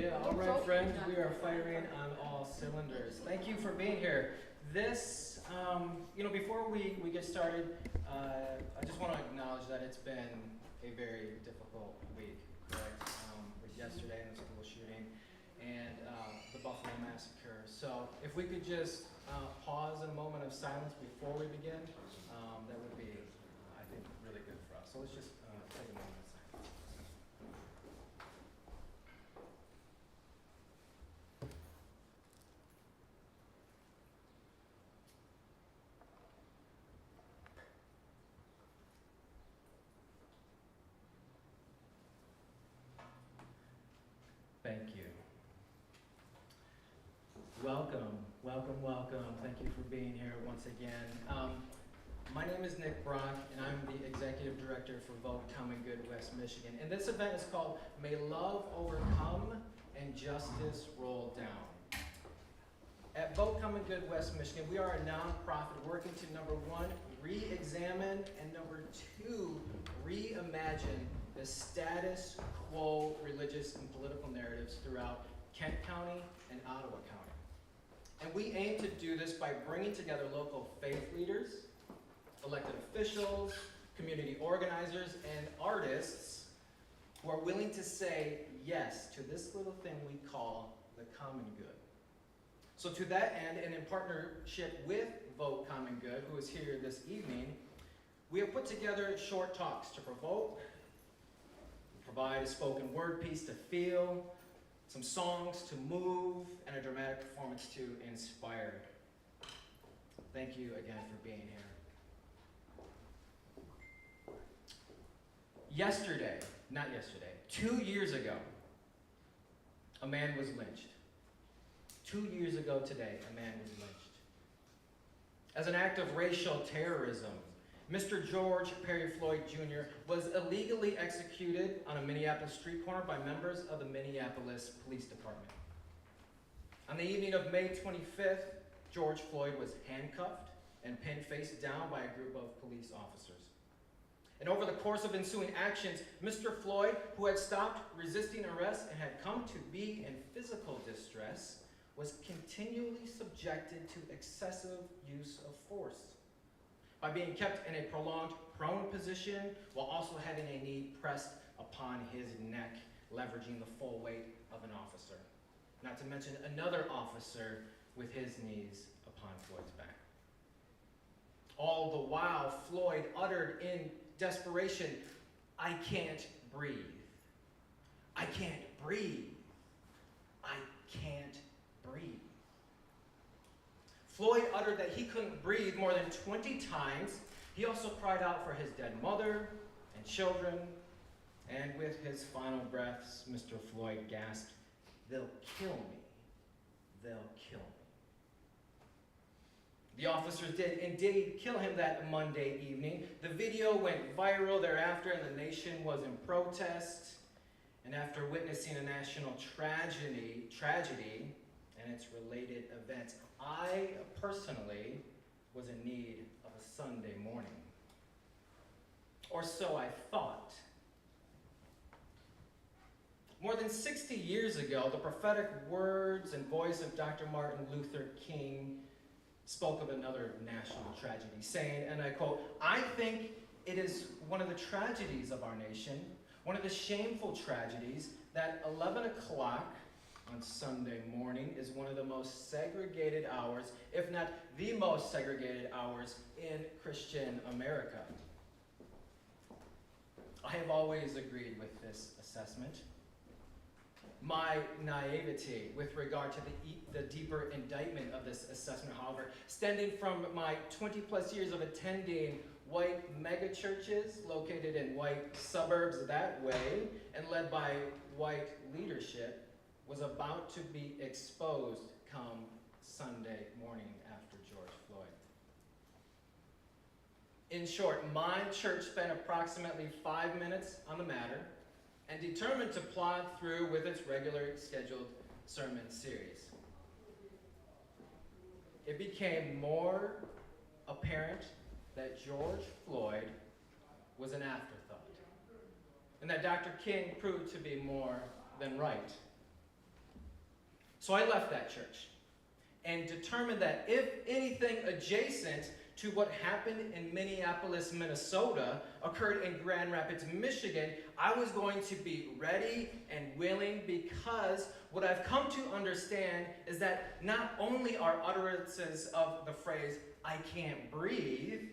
Yeah, all right, friends, we are firing on all cylinders. Thank you for being here. This, before we get started, I just want to acknowledge that it's been a very difficult week, correct? With yesterday and the school shooting and the Buffalo massacre. So if we could just pause in a moment of silence before we begin, that would be, I think, really good for us. So let's just take a moment of silence. Thank you. Welcome, welcome, welcome. Thank you for being here once again. My name is Nick Brock, and I'm the Executive Director for Vote Common Good West Michigan. And this event is called May Love Overcome and Justice Roll Down. At Vote Common Good West Michigan, we are a nonprofit working to, number one, re-examine, and number two, reimagine the status quo religious and political narratives throughout Kent County and Ottawa County. And we aim to do this by bringing together local faith leaders, elected officials, community organizers, and artists who are willing to say yes to this little thing we call the common good. So to that end, and in partnership with Vote Common Good, who is here this evening, we have put together short talks to provoke, provide a spoken word piece to feel, some songs to move, and a dramatic performance to inspire. Thank you again for being here. 2 years ago, a man was lynched. 2 years ago today, a man was lynched. As an act of racial terrorism, Mr. George Perry Floyd Jr. was illegally executed on a Minneapolis street corner by members of the Minneapolis Police Department. On the evening of May 25th, George Floyd was handcuffed and pinned face down by a group of police officers. And over the course of ensuing actions, Mr. Floyd, who had stopped resisting arrest and had come to be in physical distress, was continually subjected to excessive use of force by being kept in a prolonged prone position while also having a knee pressed upon his neck, leveraging the full weight of an officer. Not to mention another officer with his knees upon Floyd's back. All the while, Floyd uttered in desperation, "I can't breathe. I can't breathe. I can't breathe." Floyd uttered that he couldn't breathe more than 20 times. He also cried out for his dead mother and children. And with his final breaths, Mr. Floyd gasped, "They'll kill me. They'll kill me." The officers did indeed kill him that Monday evening. The video went viral thereafter, and the nation was in protest. And after witnessing a national tragedy and its related events, I personally was in need of a Sunday morning. Or so I thought. More than 60 years ago, the prophetic words and voice of Dr. Martin Luther King spoke of another national tragedy, saying, and I quote, "I think it is one of the tragedies of our nation, one of the shameful tragedies, that 11 o'clock on Sunday morning is one of the most segregated hours, if not the most segregated hours in Christian America." I have always agreed with this assessment. My naivety with regard to the deeper indictment of this assessment, however, stemming from my 20-plus years of attending white megachurches located in white suburbs that way and led by white leadership, was about to be exposed come Sunday morning after George Floyd. In short, my church spent approximately 5 minutes on the matter and determined to plod through with its regular scheduled sermon series. It became more apparent that George Floyd was an afterthought, and that Dr. King proved to be more than right. So I left that church and determined that if anything adjacent to what happened in Minneapolis, Minnesota occurred in Grand Rapids, Michigan, I was going to be ready and willing, because what I've come to understand is that not only are utterances of the phrase, "I can't breathe,"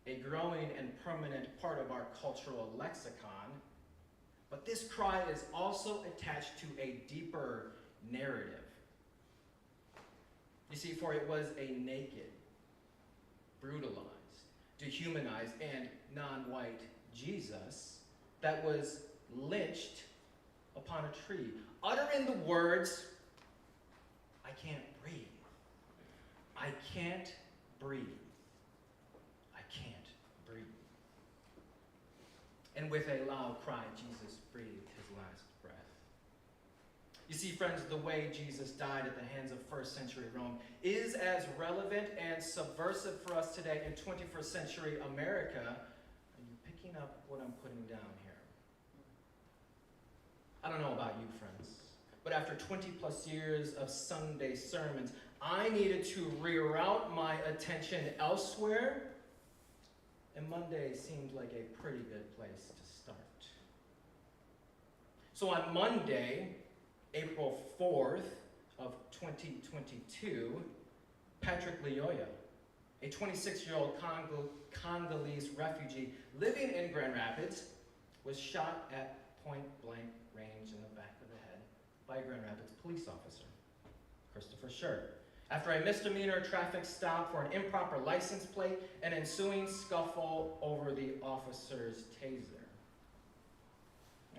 a growing and permanent part of our cultural lexicon, but this cry is also attached to a deeper narrative. You see, for it was a naked, brutalized, dehumanized, and non-white Jesus that was lynched upon a tree, uttering the words, "I can't breathe. I can't breathe. I can't breathe." And with a loud cry, Jesus breathed his last breath. You see, friends, the way Jesus died at the hands of first century Rome is as relevant and subversive for us today in 21st century America. Are you picking up what I'm putting down here? I don't know about you, friends, but after 20 plus years of Sunday sermons, I needed to reroute my attention elsewhere, and Monday seemed like a pretty good place to start. So on Monday, April 4th of 2022, Patrick LYOYA, a 26-year-old Congolese refugee living in Grand Rapids, was shot at point-blank range in the back of the head by a Grand Rapids police officer, Christopher Shirt, after a misdemeanor traffic stop for an improper license plate and ensuing scuffle over the officer's taser.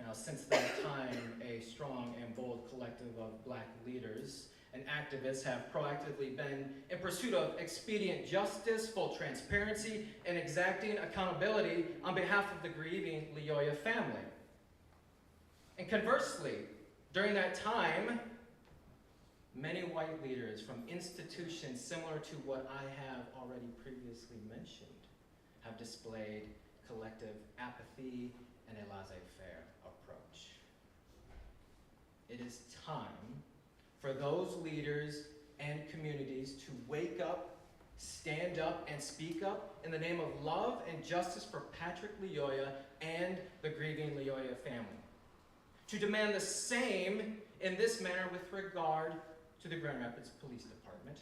Now, since that time, a strong and bold collective of black leaders and activists have proactively been in pursuit of expedient justice, full transparency, and exacting accountability on behalf of the grieving LYOYA family. And conversely, during that time, many white leaders from institutions similar to what I have already previously mentioned have displayed collective apathy and a laissez-faire approach. It is time for those leaders and communities to wake up, stand up, and speak up in the name of love and justice for Patrick LYOYA and the grieving LYOYA family. To demand the same in this manner with regard to the Grand Rapids Police Department.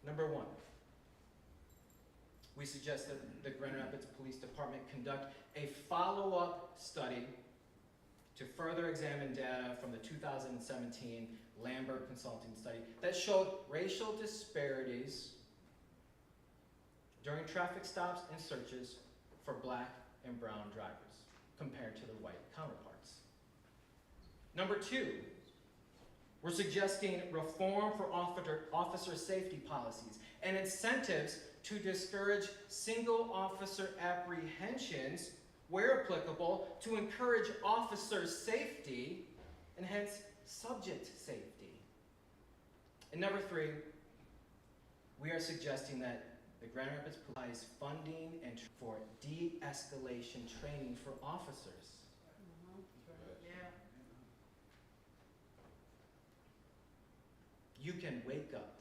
Number one, we suggest that the Grand Rapids Police Department conduct a follow-up study to further examine data from the 2017 Lambert Consulting Study that showed racial disparities during traffic stops and searches for black and brown drivers compared to their white counterparts. Number two, we're suggesting reform for officer safety policies and incentives to discourage single officer apprehensions, where applicable, to encourage officer safety and hence subject safety. And number three, we are suggesting that the Grand Rapids provides funding and for de-escalation training for officers. You can wake up,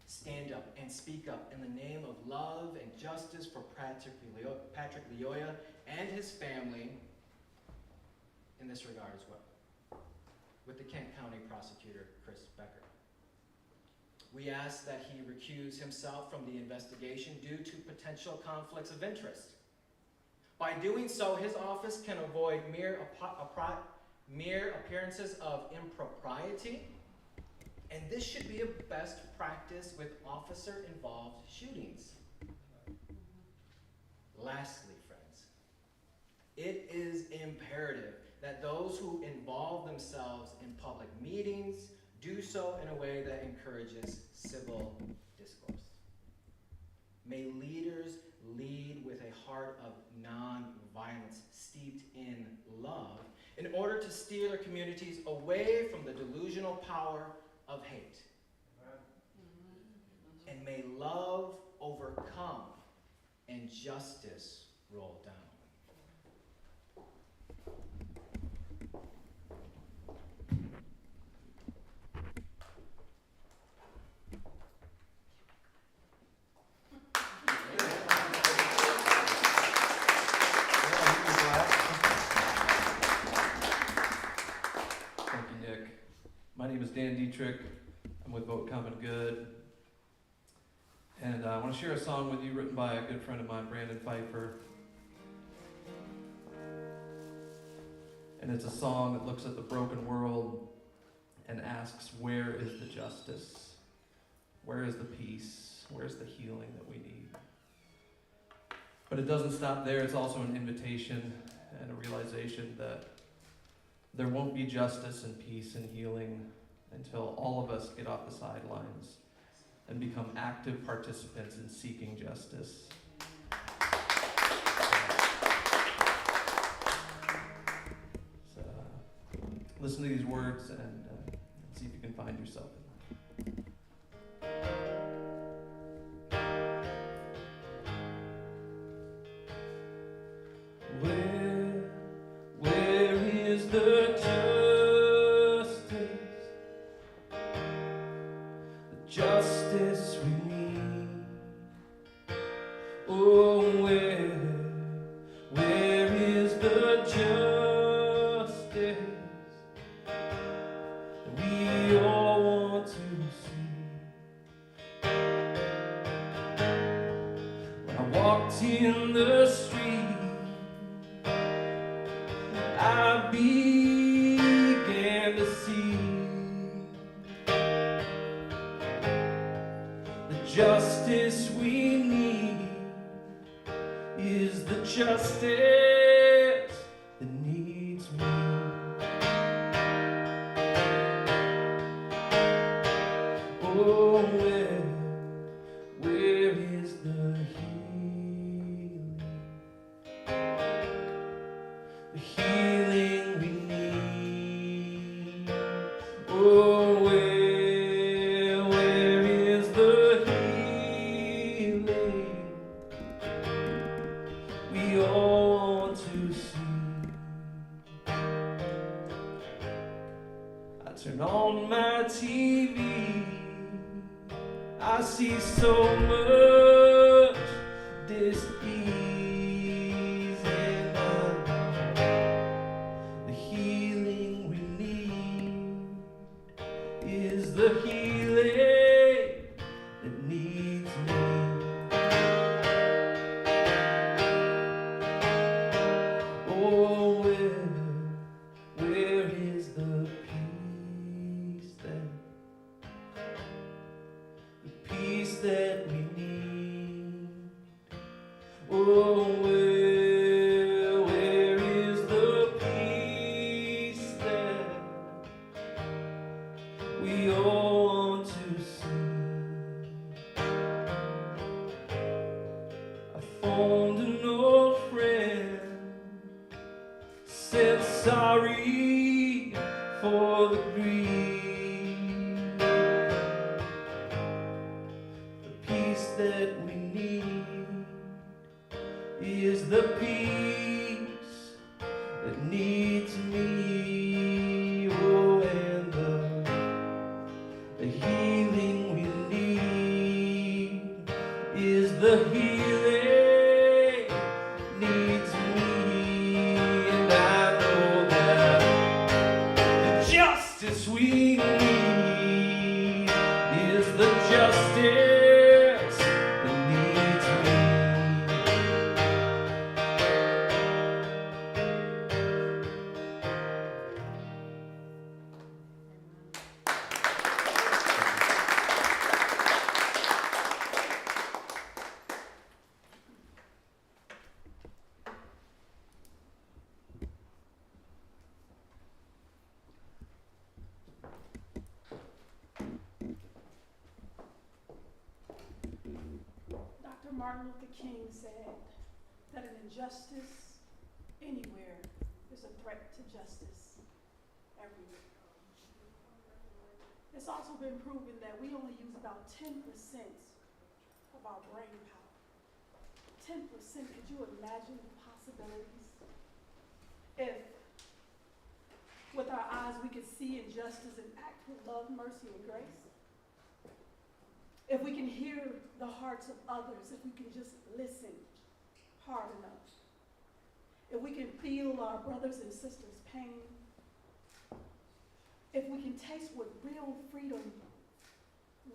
stand up, and speak up in the name of love and justice for Patrick LYOYA and his family in this regard as well, with the Kent County Prosecutor, Chris Becker. We ask that he recuse himself from the investigation due to potential conflicts of interest. By doing so, his office can avoid mere appearances of impropriety, and this should be a best practice with officer-involved shootings. Lastly, friends, it is imperative that those who involve themselves in public meetings do so in a way that encourages civil discourse. May leaders lead with a heart of non-violence steeped in love in order to steer their communities away from the delusional power of hate. And may love overcome and justice roll down. My name is Dan Dietrich. I'm with Vote Common Good. And I want to share a song with you written by a good friend of mine, Brandon Pfeiffer. And it's a song that looks at the broken world and asks, where is the justice? Where is the peace? Where's the healing that we need? But it doesn't stop there. It's also an invitation and a realization that there won't be justice and peace and healing until all of us get off the sidelines and become active participants in seeking justice. So, listen to these words and see if you can find yourself in them. Where is the justice we need? Oh, where is the justice that we all want to see? When I walked in the street, I began to see the justice we need is the justice that needs me. Oh, where is the healing? The healing we need. Oh, where is the healing we all want to see? I turn on my TV, I see so much dis-ease, and I know the healing we need is the healing that needs me. Oh, where is the peace that we need? Oh, where is the peace that we all want to see? I phoned an old friend, said sorry for the grief. The peace that we need is the peace that needs me. Oh, and the healing we need is the healing needs me. And I know that the justice we need is the justice that needs me. Dr. Martin Luther King said that an injustice anywhere is a threat to justice everywhere. It's also been proven that we only use about 10% of our brain power. 10%, could you imagine the possibilities? If with our eyes we could see injustice and act with love, mercy, and grace. If we can hear the hearts of others, if we can just listen hard enough. If we can feel our brothers and sisters' pain. if we can taste what real freedom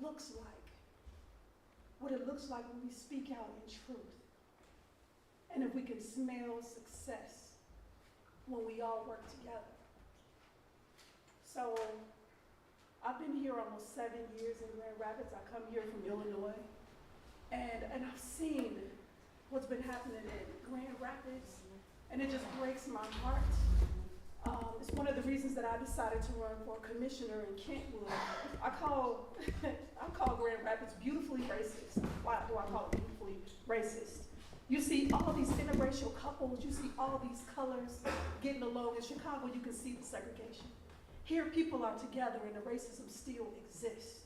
looks like, what it looks like when we speak out in truth, and if we can smell success when we all work together. So I've been here almost 7 years in Grand Rapids. I come here from Illinois, and I've seen what's been happening in Grand Rapids, and it just breaks my heart. It's one of the reasons that I decided to run for commissioner in Kentwood. I call Grand Rapids beautifully racist. Why do I call it beautifully racist? You see all these interracial couples, you see all these colors getting along. In Chicago, you can see the segregation. Here, people are together and the racism still exists.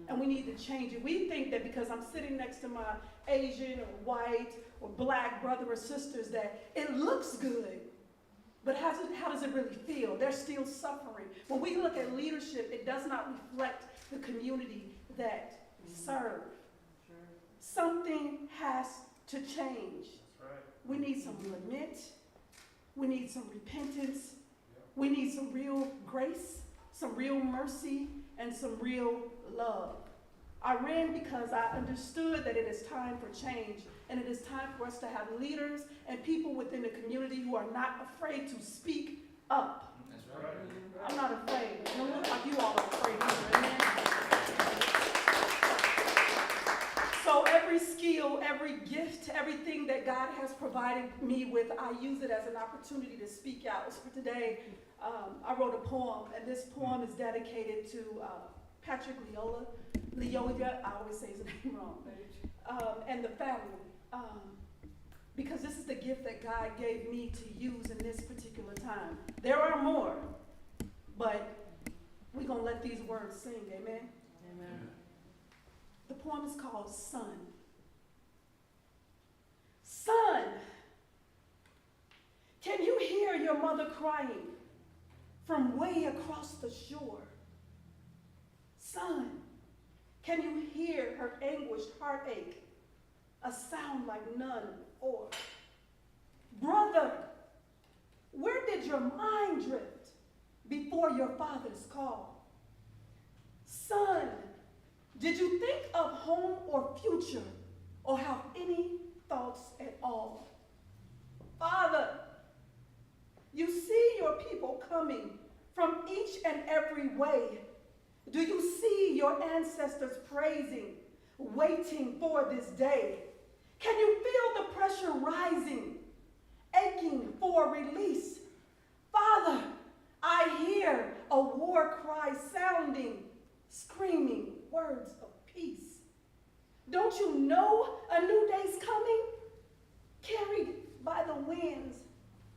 And we need to change it. We think that because I'm sitting next to my Asian or white or black brother or sisters that it looks good. But how does it really feel? They're still suffering. When we look at leadership, it does not reflect the community that we serve. Something has to change. We need some lament. We need some repentance. We need some real grace, some real mercy, and some real love. I ran because I understood that it is time for change, and it is time for us to have leaders and people within the community who are not afraid to speak up. That's right. I'm not afraid. It don't look like you all are afraid either. Amen? So every skill, every gift, everything that God has provided me with, I use it as an opportunity to speak out. So today, I wrote a poem, and this poem is dedicated to Patrick LYOYA, I always say his name wrong, and the family, because this is the gift that God gave me to use in this particular time. There are more, but we're going to let these words sing, amen? Amen. The poem is called Son. Son, can you hear your mother crying from way across the shore? Son, can you hear her anguished heartache, a sound like none before? Brother, where did your mind drift before your father's call? Son, did you think of home or future, or have any thoughts at all? Father, you see your people coming from each and every way. Do you see your ancestors praising, waiting for this day? Can you feel the pressure rising, aching for release? Father, I hear a war cry sounding, screaming words of peace. Don't you know a new day's coming? Carried by the winds,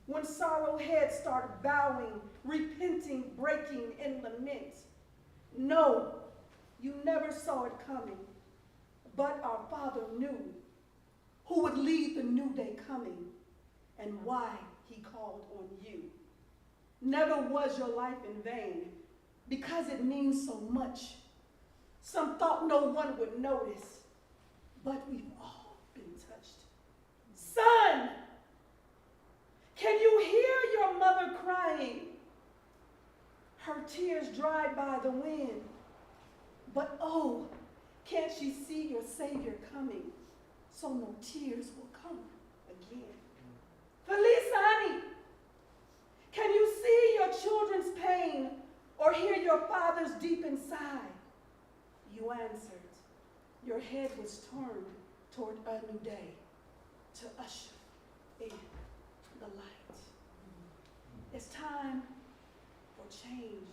when sorrow heads start bowing, repenting, breaking in lament. No, you never saw it coming, but our Father knew who would lead the new day coming and why he called on you. Never was your life in vain, because it means so much. Some thought no one would notice, but we've all been touched. Son, can you hear your mother crying? Her tears dried by the wind. But oh, can't she see your Savior coming, so no tears will come again? Felisa, honey, can you see your children's pain or hear your father's deep inside? You answered. Your head was turned toward a new day to usher in the light. It's time for change.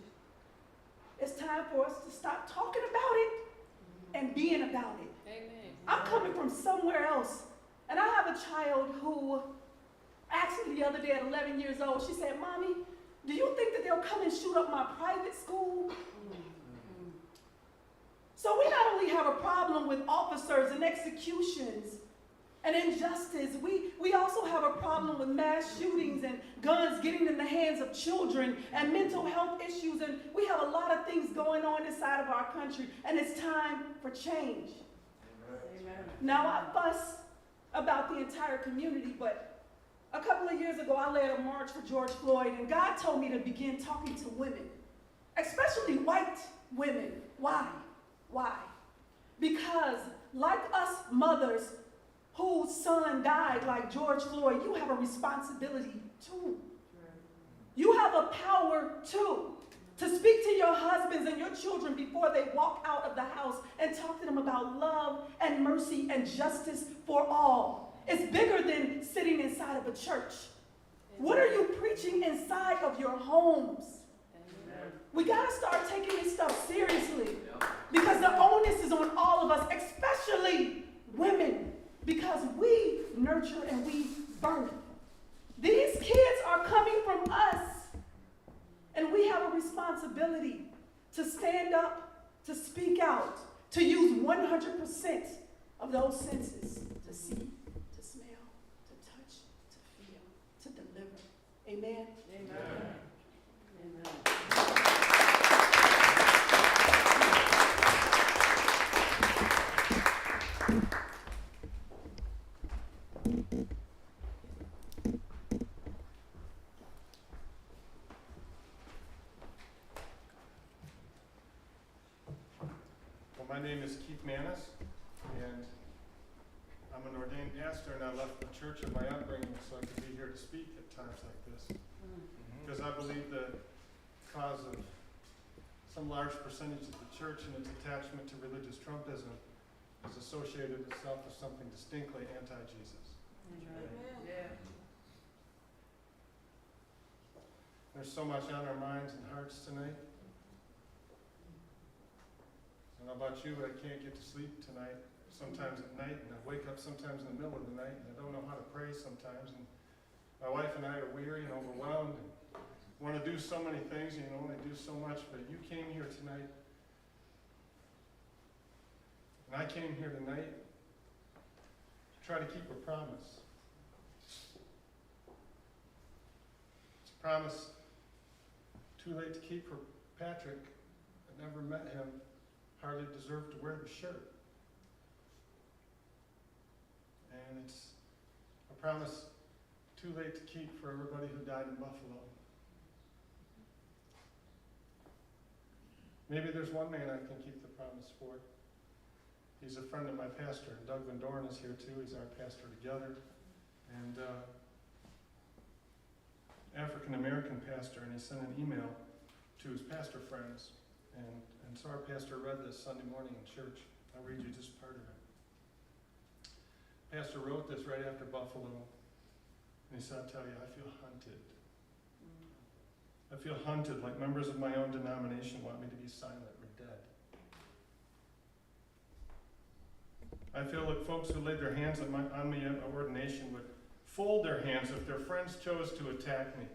It's time for us to stop talking about it and being about it. Amen. I'm coming from somewhere else, and I have a child who asked me the other day at 11 years old, she said, Mommy, do you think that they'll come and shoot up my private school? So we not only have a problem with officers and executions and injustice, we also have a problem with mass shootings and guns getting in the hands of children and mental health issues, and we have a lot of things going on inside of our country, and it's time for change. Amen. Now, I fuss about the entire community, but a couple of years ago, I led a march for George Floyd, and God told me to begin talking to women. especially white women. Why? Why? Because like us mothers whose son died like George Floyd, you have a responsibility too. You have a power too to speak to your husbands and your children before they walk out of the house and talk to them about love and mercy and justice for all. It's bigger than sitting inside of a church. What are you preaching inside of your homes? We got to start taking this stuff seriously because the onus is on all of us, especially women, because we nurture and we birth. These kids are coming from us, and we have a responsibility to stand up, to speak out, to use 100% of those senses to see, to smell, to touch, to feel, to deliver. Amen? Amen. My name is Keith Manis, and I'm an ordained pastor, and I left the church of my upbringing so I could be here to speak at times like this. Because I believe the cause of some large percentage of the church and its attachment to religious Trumpism has associated itself with something distinctly anti-Jesus. Amen. There's so much on our minds and hearts tonight. I don't know about you, but I can't get to sleep tonight, sometimes at night, and I wake up sometimes in the middle of the night, and I don't know how to pray sometimes, and my wife and I are weary and overwhelmed, and want to do so many things, and you can only do so much, but you came here tonight, and I came here tonight to try to keep a promise. It's a promise too late to keep for Patrick. I never met him. Hardly deserved to wear the shirt. And it's a promise too late to keep for everybody who died in Buffalo. Maybe there's one man I can keep the promise for. He's a friend of my pastor, and Doug Van Dorn is here too. He's our pastor together. And African-American pastor, and he sent an email to his pastor friends. And so our pastor read this Sunday morning in church. I'll read you just part of it. Pastor wrote this right after Buffalo, and he said, "I'll tell you, I feel hunted. I feel hunted like members of my own denomination want me to be silent or dead. I feel like folks who laid their hands on me at ordination would fold their hands if their friends chose to attack me.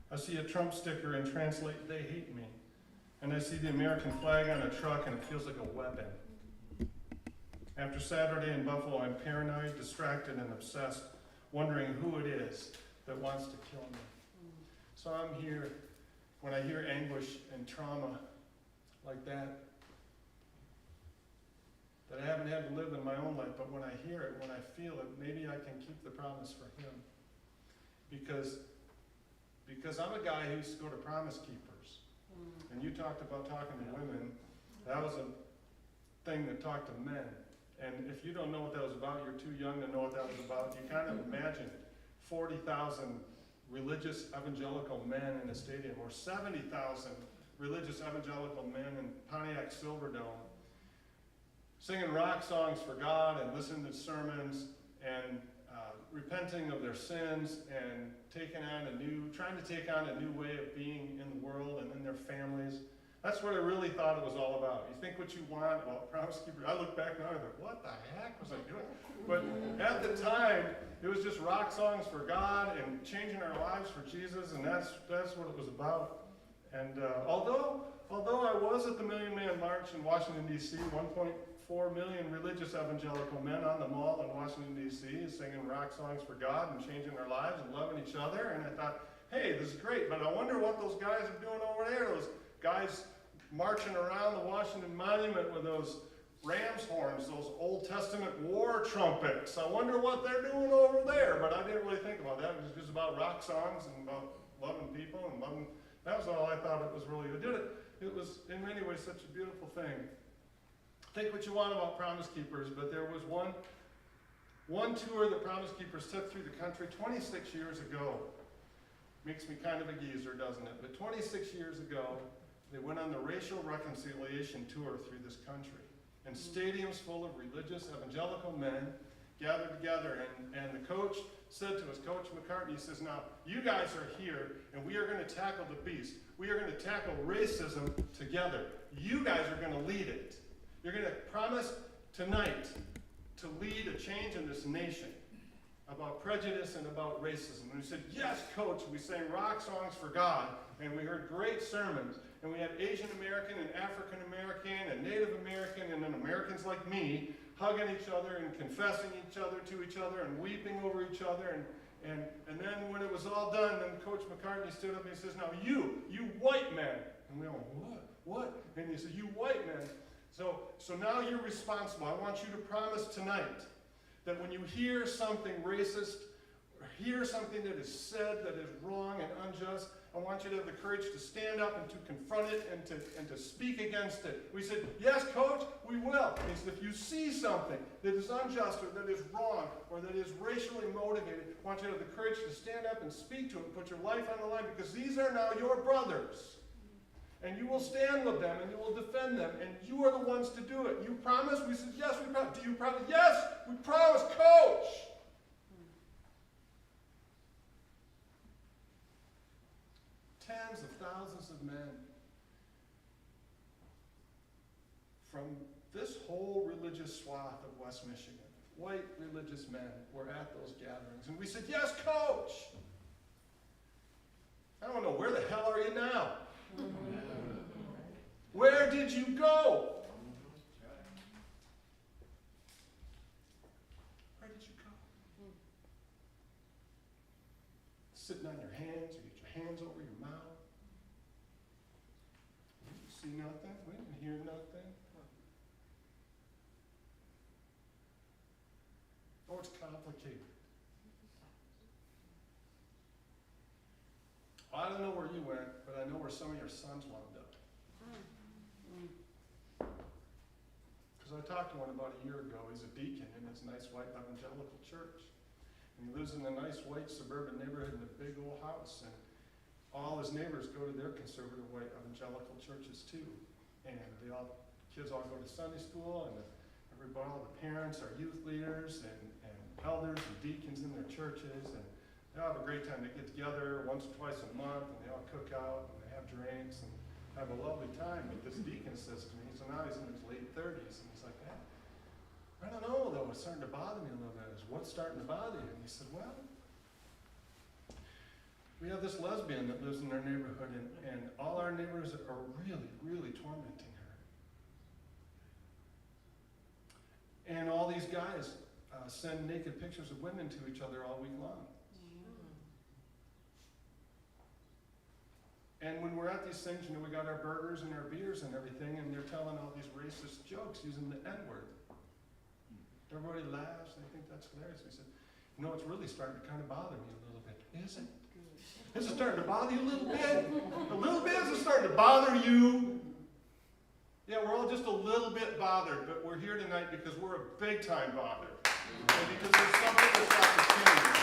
I see a Trump sticker and translate, they hate me. And I see the American flag on a truck and it feels like a weapon. After Saturday in Buffalo, I'm paranoid, distracted, and obsessed, wondering who it is that wants to kill me." So I'm here, when I hear anguish and trauma like that I haven't had to live in my own life, but when I hear it, when I feel it, maybe I can keep the promise for him. Because I'm a guy who used to go to Promise Keepers. And you talked about talking to women. That was a thing that talked to men. And if you don't know what that was about, you're too young to know what that was about. You kind of imagine 40,000 religious evangelical men in a stadium, or 70,000 religious evangelical men in Pontiac Silverdome, singing rock songs for God and listening to sermons and repenting of their sins and trying to take on a new way of being in the world and in their families. That's what I really thought it was all about. You think what you want, well, Promise Keeper, I look back now and I think, what the heck was I doing? But at the time, it was just rock songs for God and changing our lives for Jesus, and that's what it was about. And although I was at the Million Man March in Washington, D.C., 1.4 million religious evangelical men on the mall in Washington, D.C., singing rock songs for God and changing their lives and loving each other, and I thought, hey, this is great, but I wonder what those guys are doing over there, those guys marching around the Washington Monument with those ram's horns, those Old Testament war trumpets. I wonder what they're doing over there, but I didn't really think about that. It was just about rock songs and about loving people and loving That was all I thought it was really. It was in many ways such a beautiful thing. Think what you want about Promise Keepers, but there was one tour that Promise Keepers took through the country 26 years ago. Makes me kind of a geezer, doesn't it? But 26 years ago, they went on the racial reconciliation tour through this country. And stadiums full of religious evangelical men gathered together, and the coach said to us, Coach McCartney, he says, now, you guys are here, and we are going to tackle the beast. We are going to tackle racism together. You guys are going to lead it. You're going to promise tonight to lead a change in this nation about prejudice and about racism. And we said, yes, Coach. We sang rock songs for God, and we heard great sermons. And we had Asian American and African American and Native American and then Americans like me hugging each other and confessing each other to each other and weeping over each other. And then when it was all done, then Coach McCartney stood up and he says, now you white men. And we all, what? And he said, you white men. So now you're responsible. I want you to promise tonight that when you hear something racist, or hear something that is said that is wrong and unjust, I want you to have the courage to stand up and to confront it and to speak against it. We said, yes, Coach, we will. He said, if you see something that is unjust or that is wrong or that is racially motivated, I want you to have the courage to stand up and speak to it and put your life on the line, because these are now your brothers. And you will stand with them and you will defend them, and you are the ones to do it. You promise? We said, yes, we promise. Do you promise? Yes, we promise, Coach. Tens of thousands of men from this whole religious swath of West Michigan, white religious men, were at those gatherings. And we said, yes, Coach. I don't know, where the hell are you now? Where did you go? Where did you go? Sitting on your hands, or get your hands over your mouth. We didn't see nothing. We didn't hear nothing. Oh, it's complicated. I don't know where you went, but I know where some of your sons wound up. Because I talked to one about a year ago. He's a deacon in his nice white evangelical church. And he lives in a nice white suburban neighborhood in a big old house. And all his neighbors go to their conservative white evangelical churches too. And kids all go to Sunday school, and all the parents are youth leaders and elders and deacons in their churches. And they all have a great time. They get together once or twice a month, and they all cook out, and they have drinks, and have a lovely time. But this deacon says to me, so now he's in his late 30s, and he's like, I don't know, though, it's starting to bother me a little bit. What's starting to bother you? And he said, well, we have this lesbian that lives in our neighborhood, and all our neighbors are really, really tormenting her. And all these guys send naked pictures of women to each other all week long. And when we're at these things, we got our burgers and our beers and everything, and they're telling all these racist jokes using the N-word. Everybody laughs, they think that's hilarious. We said, it's really starting to kind of bother me a little bit. Is it? Is it starting to bother you a little bit? A little bit? Is it starting to bother you? Yeah, we're all just a little bit bothered, but we're here tonight because we're a big time bothered. And because there's something that's got to change.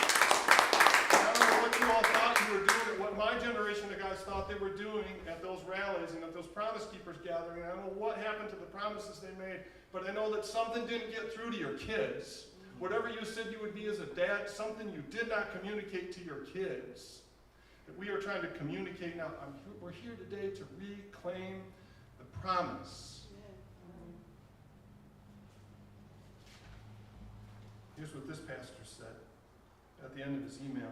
I don't know what you all thought you were doing, what my generation of guys thought they were doing at those rallies and at those Promise Keepers gathering. I don't know what happened to the promises they made, but I know that something didn't get through to your kids. Whatever you said you would be as a dad, something you did not communicate to your kids, that we are trying to communicate now. We're here today to reclaim the promise. Here's what this pastor said at the end of his email.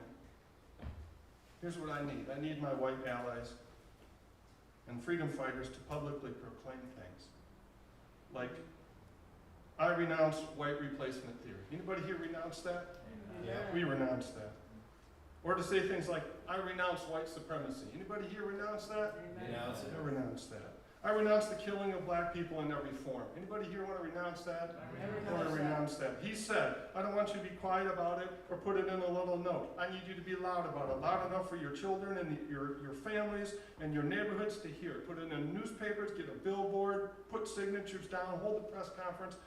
Here's what I need. I need my white allies and freedom fighters to publicly proclaim things like, I renounce white replacement theory. Anybody here renounce that? Yeah. We renounce that. Or to say things like, I renounce white supremacy. Anybody here renounce that? Renounce it. I renounce that. I renounce the killing of black people in every form. Anybody here want to renounce that? I want to renounce that. He said, I don't want you to be quiet about it or put it in a little note. I need you to be loud about it, loud enough for your children and your families and your neighborhoods to hear. Put it in newspapers, get a billboard, put signatures down, hold a press conference,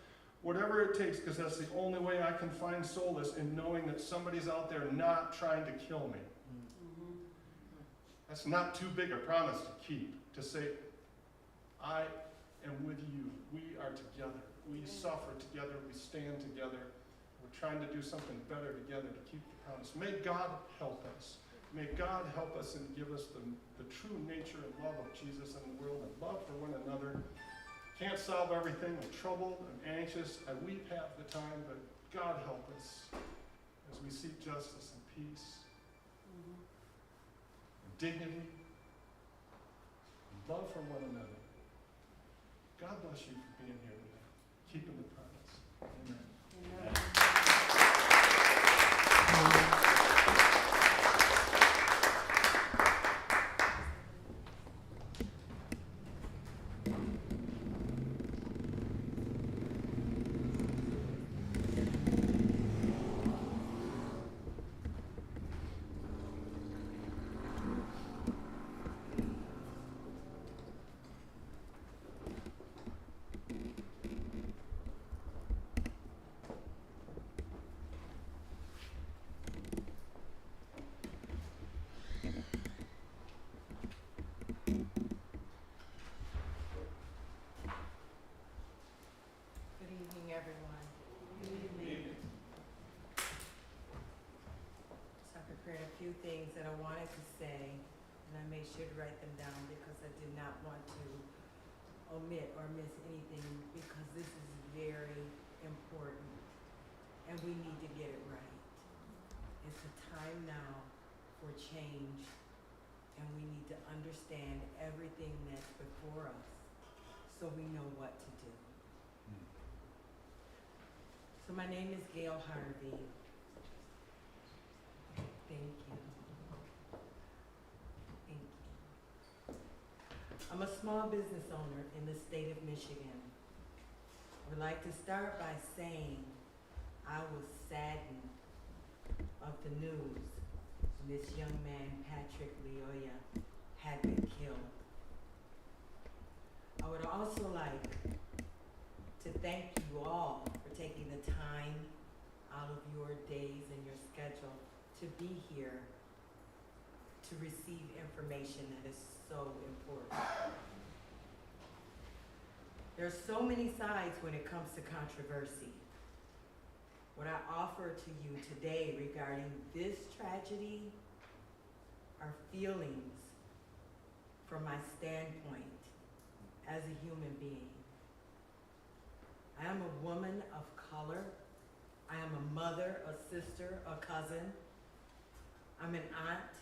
whatever it takes, because that's the only way I can find solace in knowing that somebody's out there not trying to kill me. That's not too big a promise to keep, to say, I am with you. We are together. We suffer together. We stand together. We're trying to do something better together to keep the promise. May God help us. May God help us and give us the true nature and love of Jesus in the world and love for one another. Can't solve everything. I'm troubled. I'm anxious. I weep half the time, but God help us as we seek justice and peace, and dignity, and love for one another. God bless you for being here today, keeping the promise. Amen. Everyone. Good evening. So I prepared a few things that I wanted to say, and I made sure to write them down because I did not want to omit or miss anything because this is very important and we need to get it right. It's a time now for change and we need to understand everything that's before us so we know what to do. So my name is GAYLE HARVEY. Thank you. Thank you. I'm a small business owner in the state of Michigan. I would like to start by saying I was saddened of the news when this young man, Patrick LYOYA, had been killed. I would also like to thank you all for taking the time out of your days and your schedule to be here to receive information that is so important. There are so many sides when it comes to controversy. What I offer to you today regarding this tragedy are feelings from my standpoint as a human being. I am a woman of color. I am a mother, a sister, a cousin. I'm an aunt,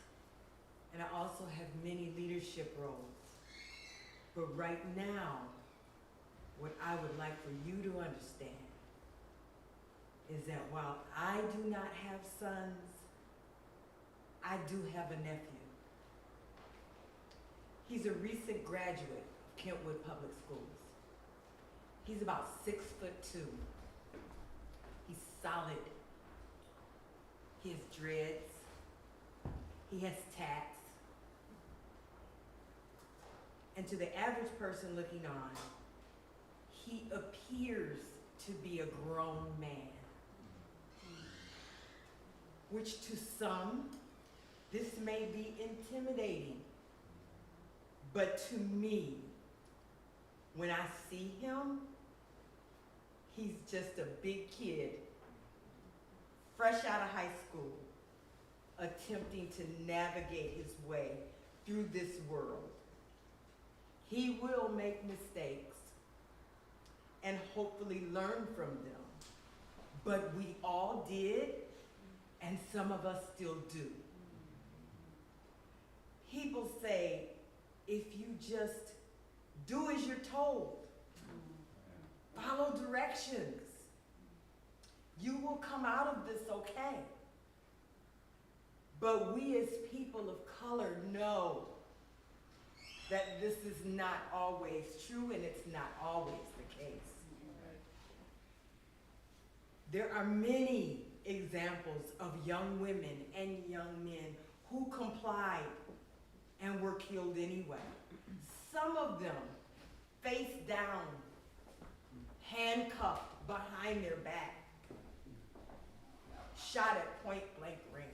and I also have many leadership roles. But right now, what I would like for you to understand is that while I do not have sons, I do have a nephew. He's a recent graduate of Kentwood Public Schools. He's about 6'2". He's solid. He has dreads. He has tats. And to the average person looking on, he appears to be a grown man. Which to some, this may be intimidating. But to me, when I see him, he's just a big kid, fresh out of high school, attempting to navigate his way through this world. He will make mistakes and hopefully learn from them. But we all did, and some of us still do. People say, if you just do as you're told, follow directions, you will come out of this okay. But we as people of color know that this is not always true and it's not always the case. There are many examples of young women and young men who complied and were killed anyway. Some of them face down, handcuffed behind their back, shot at point blank range.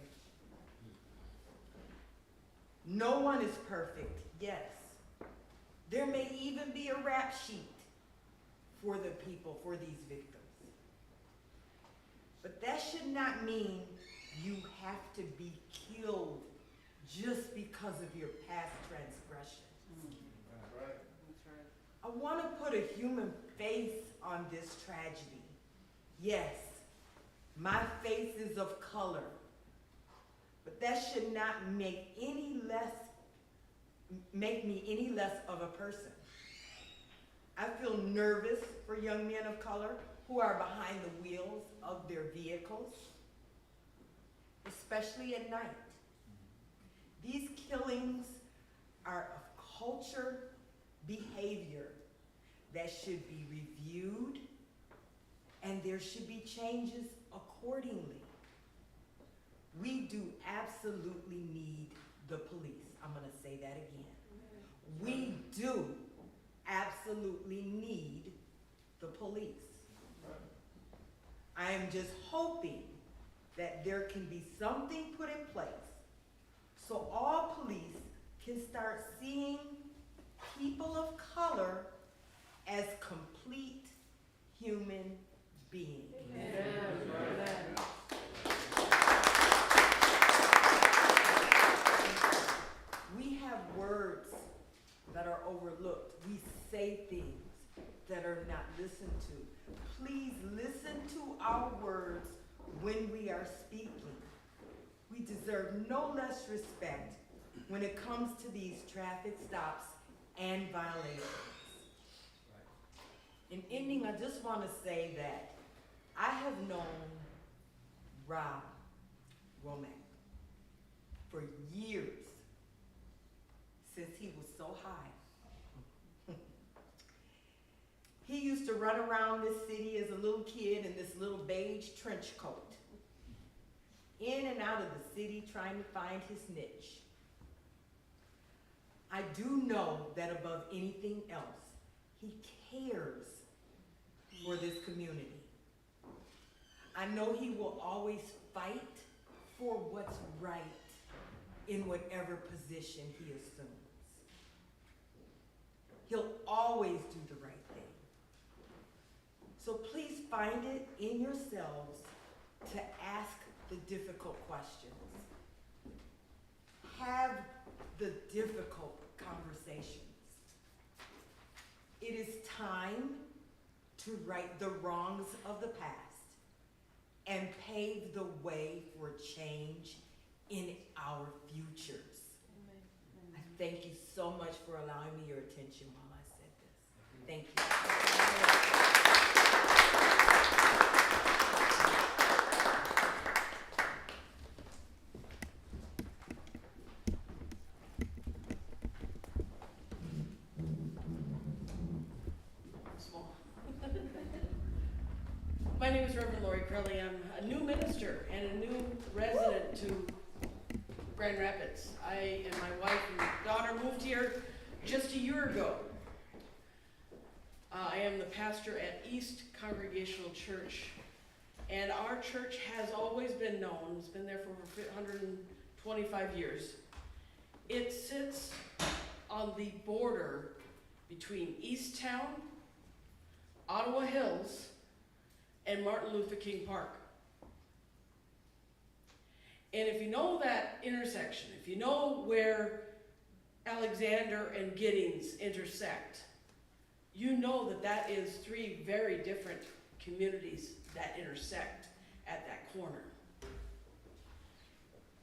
No one is perfect, yes. There may even be a rap sheet for the people, for these victims. But that should not mean you have to be killed just because of your past transgressions. Right. I want to put a human face on this tragedy. Yes, my face is of color, but that should not make me any less of a person. I feel nervous for young men of color who are behind the wheels of their vehicles, especially at night. These killings are of culture, behavior that should be reviewed, and there should be changes accordingly. We do absolutely need the police. I'm gonna say that again. We do absolutely need the police. I am just hoping that there can be something put in place so all police can start seeing people of color as complete human beings. Amen. We have words that are overlooked. We say things that are not listened to. Please listen to our words when we are speaking. We deserve no less respect when it comes to these traffic stops and violations. In ending, I just want to say that I have known WOMACK for years, since he was so high. He used to run around this city as a little kid in this little beige trench coat, in and out of the city trying to find his niche. I do know that above anything else, he cares for this community. I know he will always fight for what's right in whatever position he assumes. He'll always do the right thing. So please find it in yourselves to ask the difficult questions. Have the difficult conversations. It is time to right the wrongs of the past and pave the way for change in our futures. I thank you so much for allowing me your attention while I said this. Thank you. My name is Reverend CRELLY. I'm a new minister and a new resident to Grand Rapids. I and my wife and daughter moved here just a year ago. I am the pastor at East Congregational Church, and our church has always been known, it's been there for over 125 years. It sits on the border between Easttown, Ottawa Hills, and Martin Luther King Park. And if you know that intersection, if you know where Alexander and Giddings intersect, you know that that is three very different communities that intersect at that corner.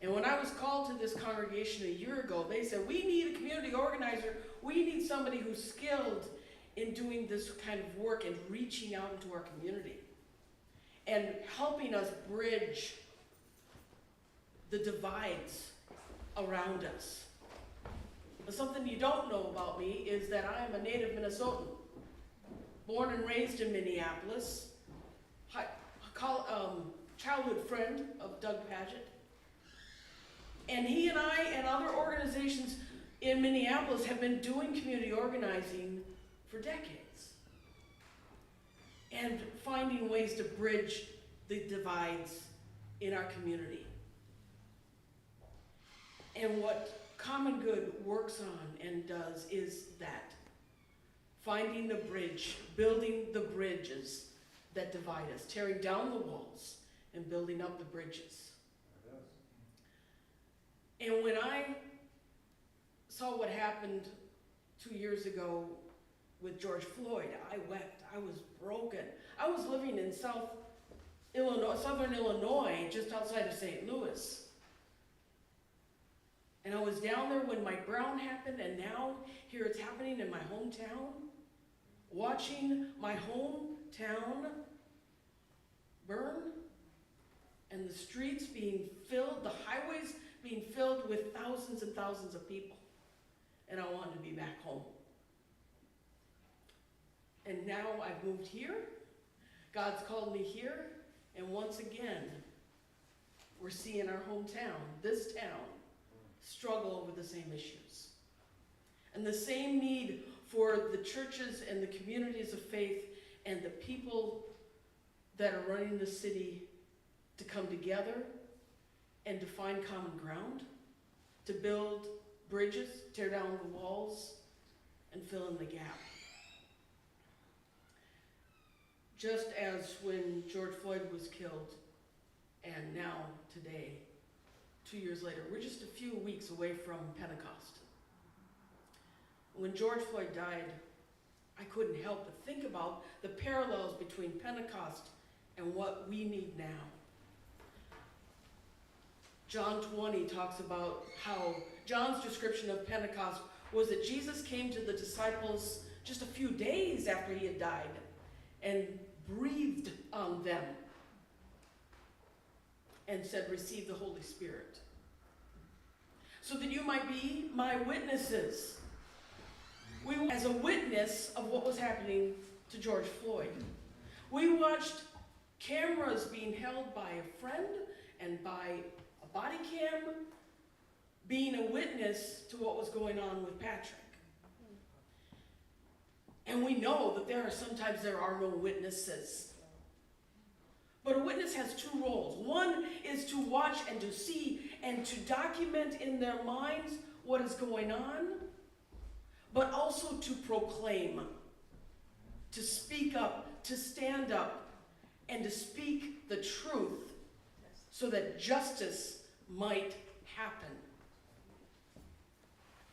And when I was called to this congregation a year ago, they said, we need a community organizer. We need somebody who's skilled in doing this kind of work and reaching out into our community and helping us bridge the divides around us. Something you don't know about me is that I am a native Minnesotan, born and raised in Minneapolis, childhood friend of Doug Pagitt. And he and I and other organizations in Minneapolis have been doing community organizing for decades and finding ways to bridge the divides in our community. And what Common Good works on and does is that, finding the bridge, building the bridges that divide us, tearing down the walls and building up the bridges. And when I saw what happened 2 years ago with George Floyd, I wept. I was broken. I was living in southern Illinois, just outside of St. Louis. And I was down there when Mike Brown happened, and now here it's happening in my hometown. Watching my hometown burn, and the streets being filled, the highways being filled with thousands and thousands of people. And I wanted to be back home. And now I've moved here. God's called me here. And once again, we're seeing our hometown, this town, struggle over the same issues. And the same need for the churches and the communities of faith and the people that are running the city to come together and to find common ground, to build bridges, tear down the walls, and fill in the gap. Just as when George Floyd was killed, and now today, 2 years later, we're just a few weeks away from Pentecost. When George Floyd died, I couldn't help but think about the parallels between Pentecost and what we need now. John 20 talks about how John's description of Pentecost was that Jesus came to the disciples just a few days after he had died and breathed on them and said, "Receive the Holy Spirit, so that you might be my witnesses." We, as a witness of what was happening to George Floyd, we watched cameras being held by a friend and by a body cam, being a witness to what was going on with Patrick. And we know that sometimes there are no witnesses. But a witness has two roles. One is to watch and to see and to document in their minds what is going on, but also to proclaim, to speak up, to stand up, and to speak the truth so that justice might happen.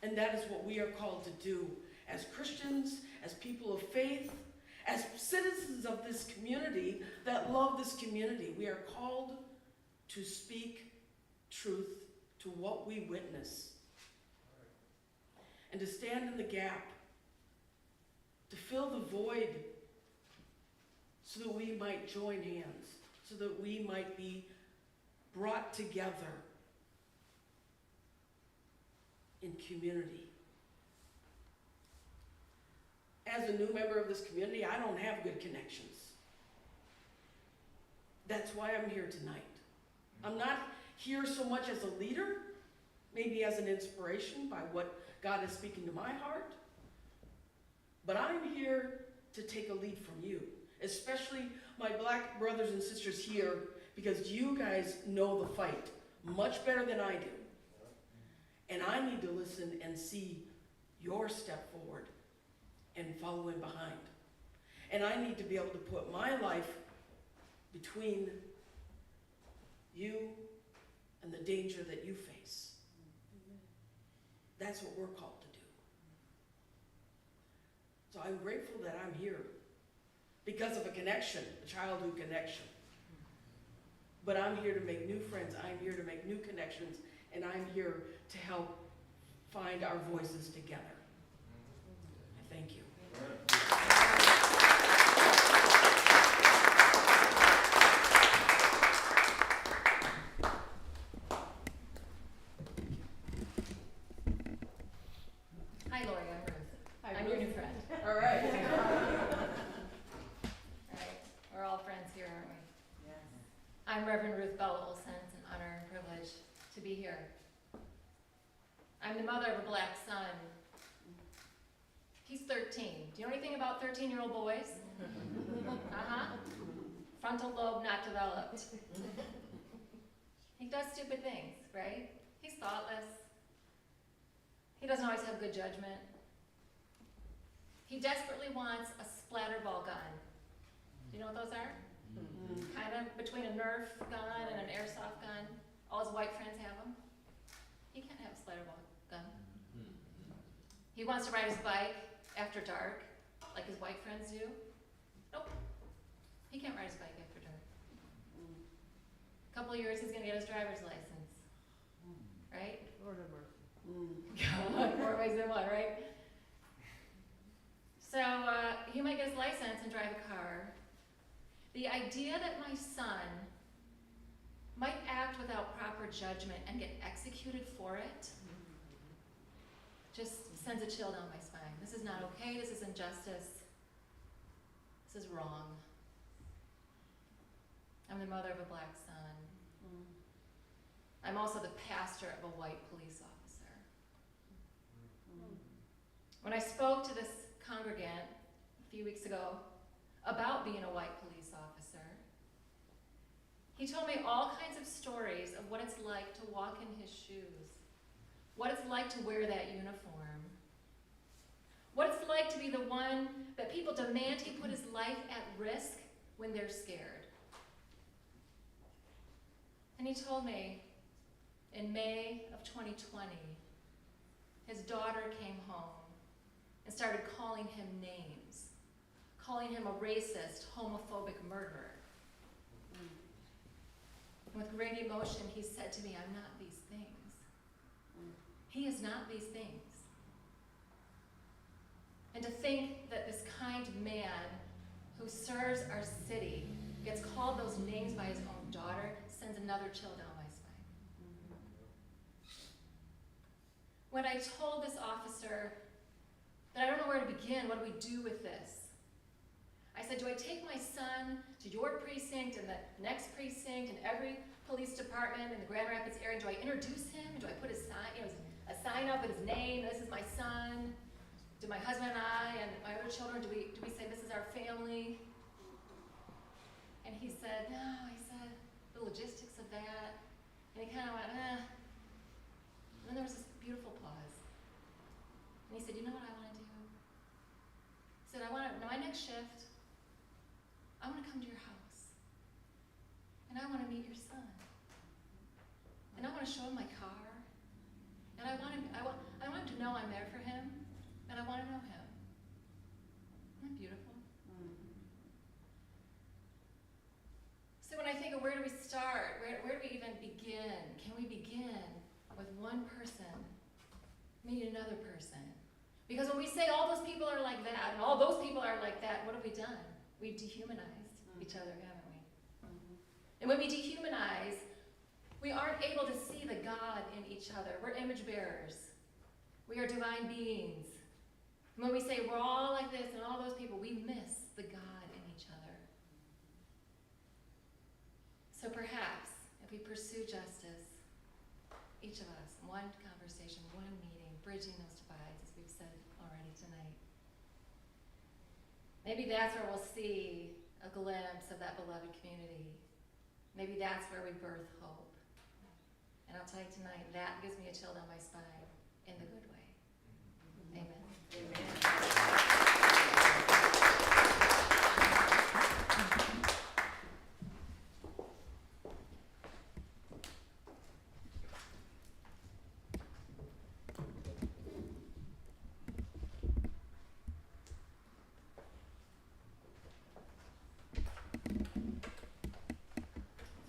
And that is what we are called to do as Christians, as people of faith, as citizens of this community that love this community. We are called to speak truth to what we witness and to stand in the gap, to fill the void so that we might join hands, so that we might be brought together in community. As a new member of this community, I don't have good connections. That's why I'm here tonight. I'm not here so much as a leader, maybe as an inspiration by what God is speaking to my heart, but I'm here to take a lead from you, especially my black brothers and sisters here, because you guys know the fight much better than I do. And I need to listen and see your step forward and follow in behind. And I need to be able to put my life between you and the danger that you face. That's what we're called to do. So I'm grateful that I'm here because of a connection, a childhood connection. But I'm here to make new friends. I'm here to make new connections. And I'm here to help find our voices together. I thank you. I'm the mother of a black son. He's 13. Do you know anything about 13-year-old boys? Frontal lobe not developed. He does stupid things, right? He's thoughtless. He doesn't always have good judgment. He desperately wants a splatterball gun. Do you know what those are? Kind of between a Nerf gun and an airsoft gun. All his white friends have them. He can't have a splatterball gun. He wants to ride his bike after dark, like his white friends do. Nope. He can't ride his bike after dark. A couple of years, he's gonna get his driver's license. Right? Lord have mercy. God, more ways than one, right? So he might get his license and drive a car. The idea that my son might act without proper judgment and get executed for it just sends a chill down my spine. This is not okay, this is injustice. This is wrong. I'm the mother of a black son. I'm also the pastor of a white police officer. When I spoke to this congregant a few weeks ago about being a white police officer, he told me all kinds of stories of what it's like to walk in his shoes, what it's like to wear that uniform, what it's like to be the one that people demand he put his life at risk when they're scared. And he told me in May of 2020, his daughter came home and started calling him names, calling him a racist, homophobic murderer. And with great emotion, he said to me, I'm not these things. He is not these things. And to think that this kind man who serves our city gets called those names by his own daughter sends another chill down my spine. When I told this officer that I don't know where to begin, what do we do with this? I said, do I take my son to your precinct and the next precinct and every police department in the Grand Rapids area? Do I introduce him? Do I put a sign up with his name? This is my son. Do my husband and I and my other children, do we say this is our family? And he said, no, he said, the logistics of that. And he kind of went, eh. And then there was this beautiful pause. And he said, you know what I want to do? He said, my next shift, I want to come to your house. And I want to meet your son. And I want to show him my car. And I want him to know I'm there for him. And I want to know him. Isn't that beautiful? So when I think of where do we start, where do we even begin? Can we begin with one person meeting another person? Because when we say all those people are like that, and all those people are like that, what have we done? We've dehumanized each other, haven't we? And when we dehumanize, we aren't able to see the God in each other. We're image bearers. We are divine beings. And when we say we're all like this and all those people, we miss the God in each other. So perhaps, if we pursue justice, each of us, one conversation, one meeting, bridging those divides, as we've said already tonight, maybe that's where we'll see a glimpse of that beloved community. Maybe that's where we birth hope. And I'll tell you tonight, that gives me a chill down my spine in the good way. Amen.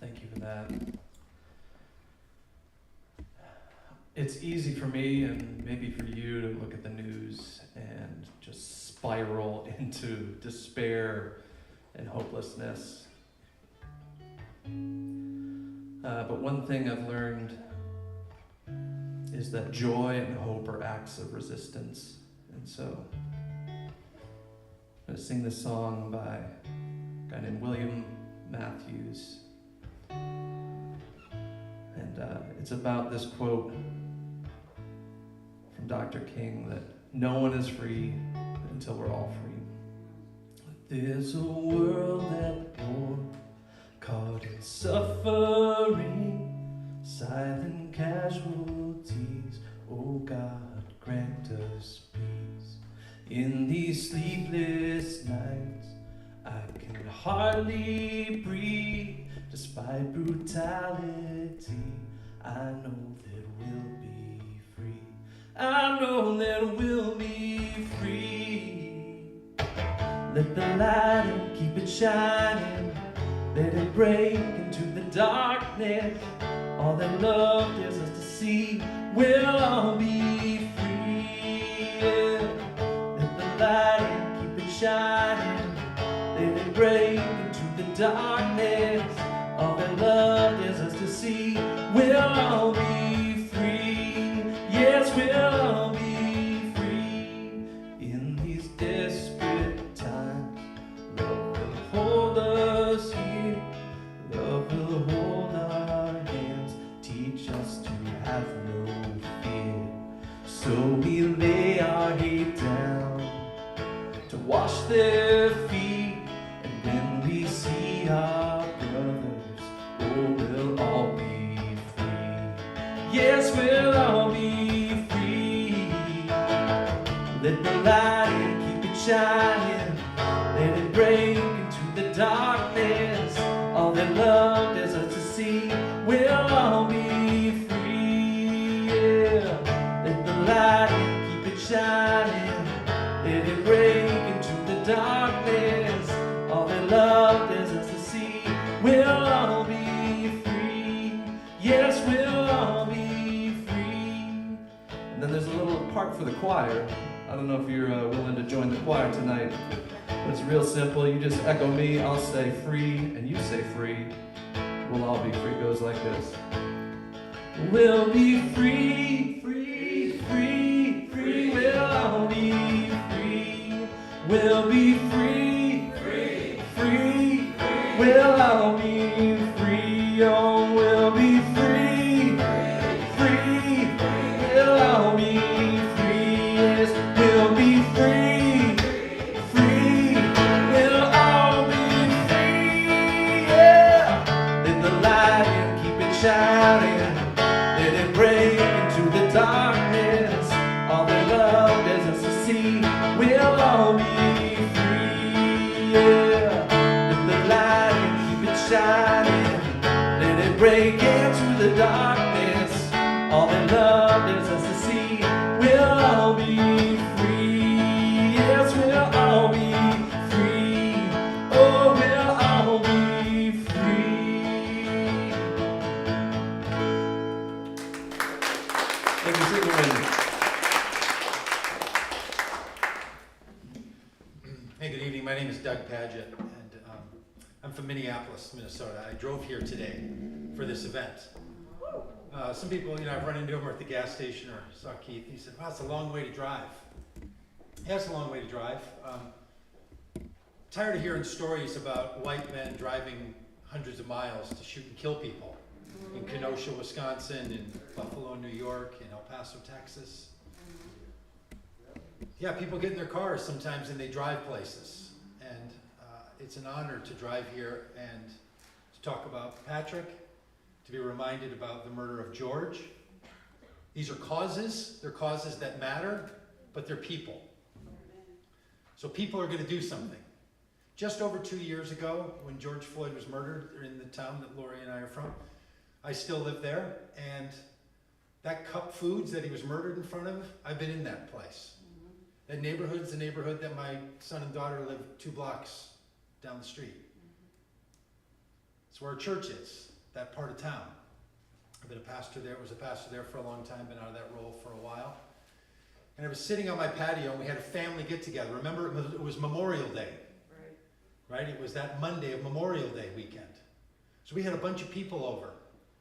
Thank you for that. It's easy for me and maybe for you to look at the news and just spiral into despair and hopelessness. But one thing I've learned is that joy and hope are acts of resistance. And so I'm going to sing this song by a guy named William Matthews. And it's about this quote. from Dr. King that no one is free until we're all free. There's a world at war, caught in suffering, silent casualties. Oh God, grant us peace. In these sleepless nights, I can hardly breathe. Despite brutality, I know that we'll be free. I know that we'll be free. Let the light in, keep it shining. Let it break into the darkness. All that love dares us to see, we'll all be free. Yeah. Let the light in, keep it shining. Let it break into the darkness. All that love dares us to see, we'll all be free. Yes, we'll all be free. In these desperate times, love will hold us here. Love will hold our hands, teach us to have no fear. So we lay our hate down to wash their feet, and when we see our brothers, oh, we'll all be free. Yes, we'll all be free. Let the light in, keep it shining. Let it break into the darkness. All that love dares us to see, we'll all be free. Yeah. Let the light in, keep it shining. Let it break into the darkness. All that love dares us to see, we'll all be free. Yes, we'll all be free. And then there's a little part for the choir. I don't know if you're willing to join the choir tonight, but it's real simple. You just echo me, I'll say free, and you say free. We'll all be free. It goes like this. We'll be free, free, free, free. We'll all be free. We'll be free, free, free. We'll all be free. Oh, we'll be free, free. We'll all be free. Yes, we'll be free, free. We'll all be free. Yeah. Let the light in, keep it shining. Let it break into the darkness. All that love dares us to see, we'll all be free. Yeah. Let the light in, keep it shining. Let it break into the darkness. All that love dares us to see, we'll all be free. Yes, we'll all be free. Oh, we'll all be free. Thank you, Sister Wendy. Hey, good evening. My name is Doug Pagitt, and I'm from Minneapolis, Minnesota. I drove here today for this event. Some people, I've run into them at the gas station or saw Keith. He said, "Wow, it's a long way to drive." Yeah, it's a long way to drive. Tired of hearing stories about white men driving hundreds of miles to shoot and kill people in Kenosha, Wisconsin, in Buffalo, New York, in El Paso, Texas. Yeah, people get in their cars sometimes and they drive places. And it's an honor to drive here and to talk about Patrick, to be reminded about the murder of George. These are causes, they're causes that matter, but they're people. So people are gonna do something. Just over 2 years ago, when George Floyd was murdered in the town that Laurie and I are from, I still live there, and that Cup Foods that he was murdered in front of, I've been in that place. That neighborhood's the neighborhood that my son and daughter live 2 blocks down the street. It's where our church is, that part of town. I've been a pastor there, was a pastor there for a long time, been out of that role for a while. And I was sitting on my patio and we had a family get together. Remember, it was Memorial Day. Right? It was that Monday of Memorial Day weekend. So we had a bunch of people over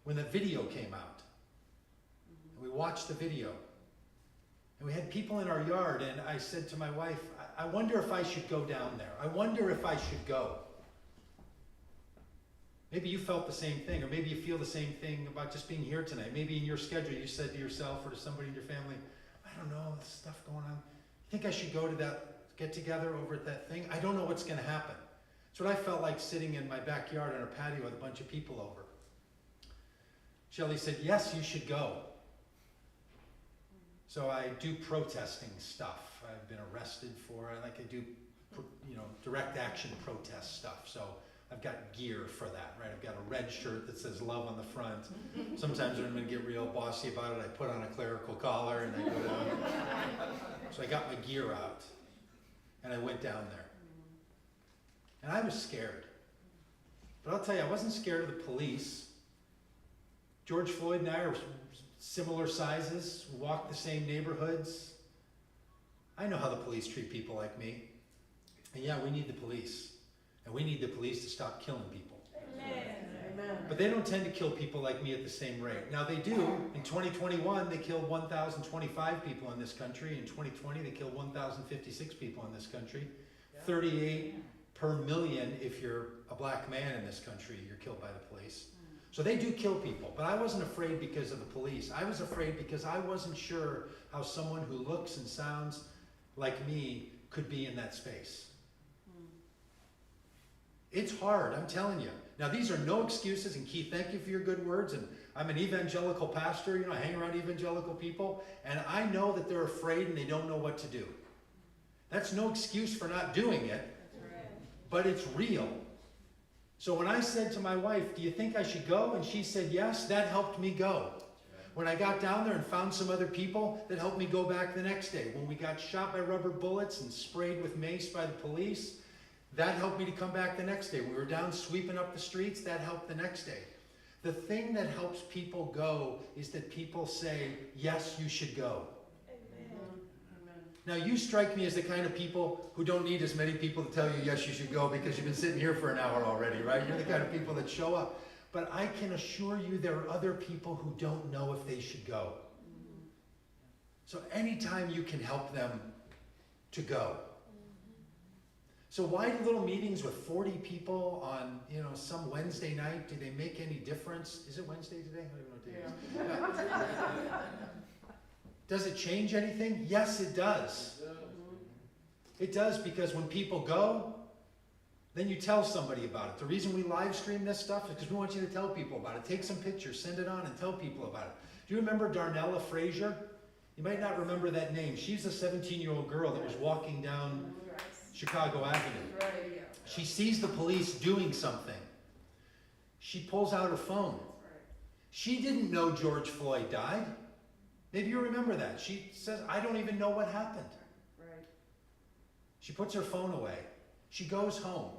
when the video came out. And we watched the video. And we had people in our yard, and I said to my wife, I wonder if I should go down there. I wonder if I should go. Maybe you felt the same thing, or maybe you feel the same thing about just being here tonight. Maybe in your schedule you said to yourself or to somebody in your family, I don't know, there's stuff going on. You think I should go to that get-together over at that thing? I don't know what's going to happen. That's what I felt like sitting in my backyard on a patio with a bunch of people over. Shelley said, yes, you should go. So I do protesting stuff. I've been arrested for it. Like I do, direct action protest stuff. So I've got gear for that, right? I've got a red shirt that says love on the front. Sometimes when I'm gonna get real bossy about it, I put on a clerical collar and I go down. So I got my gear out and I went down there. And I was scared. But I'll tell you, I wasn't scared of the police. George Floyd and I are similar sizes, walk the same neighborhoods. I know how the police treat people like me. And yeah, we need the police. And we need the police to stop killing people. Amen. But they don't tend to kill people like me at the same rate. Now they do. In 2021, they killed 1,025 people in this country. In 2020, they killed 1,056 people in this country. 38 per million if you're a black man in this country, you're killed by the police. So they do kill people, but I wasn't afraid because of the police. I was afraid because I wasn't sure how someone who looks and sounds like me could be in that space. It's hard, I'm telling you. Now these are no excuses, and Keith, thank you for your good words, and I'm an evangelical pastor, I hang around evangelical people, and I know that they're afraid and they don't know what to do. That's no excuse for not doing it, but it's real. So when I said to my wife, do you think I should go? And she said yes, that helped me go. When I got down there and found some other people, that helped me go back the next day. When we got shot by rubber bullets and sprayed with mace by the police, that helped me to come back the next day. We were down sweeping up the streets, that helped the next day. The thing that helps people go is that people say, yes, you should go. Now you strike me as the kind of people who don't need as many people to tell you, yes, you should go, because you've been sitting here for an hour already, right? You're the kind of people that show up. But I can assure you there are other people who don't know if they should go. So anytime you can help them to go. So why do little meetings with 40 people on, some Wednesday night, do they make any difference? Is it Wednesday today? I don't even know what day it is. Does it change anything? Yes, it does. It does, because when people go, then you tell somebody about it. The reason we live stream this stuff is because we want you to tell people about it. Take some pictures, send it on, and tell people about it. Do you remember Darnella Frazier? You might not remember that name. She's a 17-year-old girl that was walking down Chicago Avenue. She sees the police doing something. She pulls out her phone. She didn't know George Floyd died. Maybe you remember that. She says, I don't even know what happened. Right. She puts her phone away. She goes home.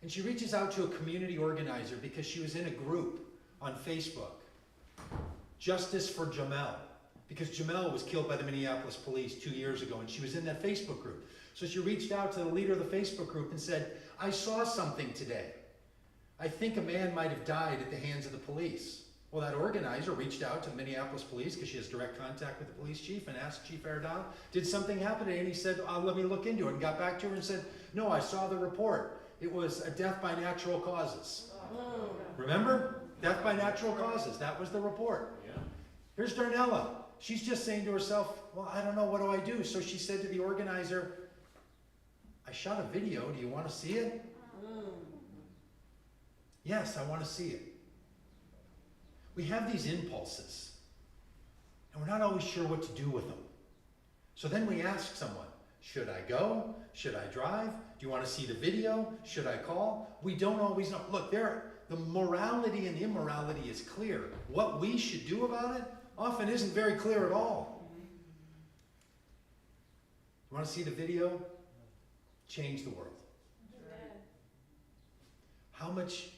And she reaches out to a community organizer because she was in a group on Facebook. Justice for Jamel. Because Jamel was killed by the Minneapolis police 2 years ago, and she was in that Facebook group. So she reached out to the leader of the Facebook group and said, I saw something today. I think a man might have died at the hands of the police. Well, that organizer reached out to the Minneapolis police because she has direct contact with the police chief and asked Chief Ardon, did something happen today? And he said, let me look into it, and got back to her and said, no, I saw the report. It was a death by natural causes. Remember? Death by natural causes. That was the report. Here's Darnella. She's just saying to herself, well, I don't know, what do I do? So she said to the organizer, I shot a video. Do you want to see it? Yes, I want to see it. We have these impulses, and we're not always sure what to do with them. So then we ask someone, should I go? Should I drive? Do you want to see the video? Should I call? We don't always know. Look, the morality and immorality is clear. What we should do about it often isn't very clear at all. You want to see the video? Change the world. How much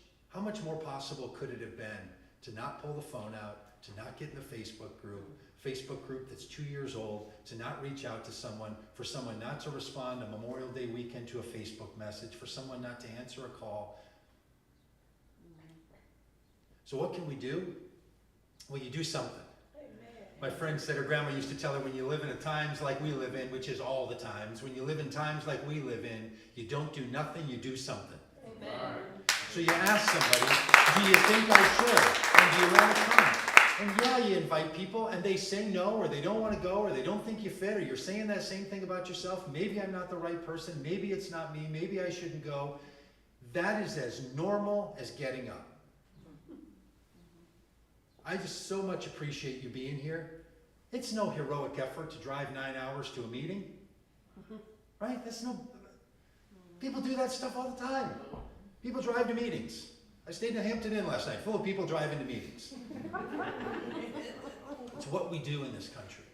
more possible could it have been to not pull the phone out, to not get in the Facebook group that's 2 years old, to not reach out to someone, for someone not to respond on Memorial Day weekend to a Facebook message, for someone not to answer a call. So what can we do? Well, you do something. My friend said her grandma used to tell her, when you live in times like we live in, which is all the times, when you live in times like we live in, you don't do nothing, you do something. Amen. So you ask somebody, do you think I should? And do you want to come? And yeah, you invite people and they say no, or they don't want to go, or they don't think you fit, or you're saying that same thing about yourself. Maybe I'm not the right person. Maybe it's not me. Maybe I shouldn't go. That is as normal as getting up. I just so much appreciate you being here. It's no heroic effort to drive 9 hours to a meeting. Right? People do that stuff all the time. People drive to meetings. I stayed in a Hampton Inn last night, full of people driving to meetings. It's what we do in this country.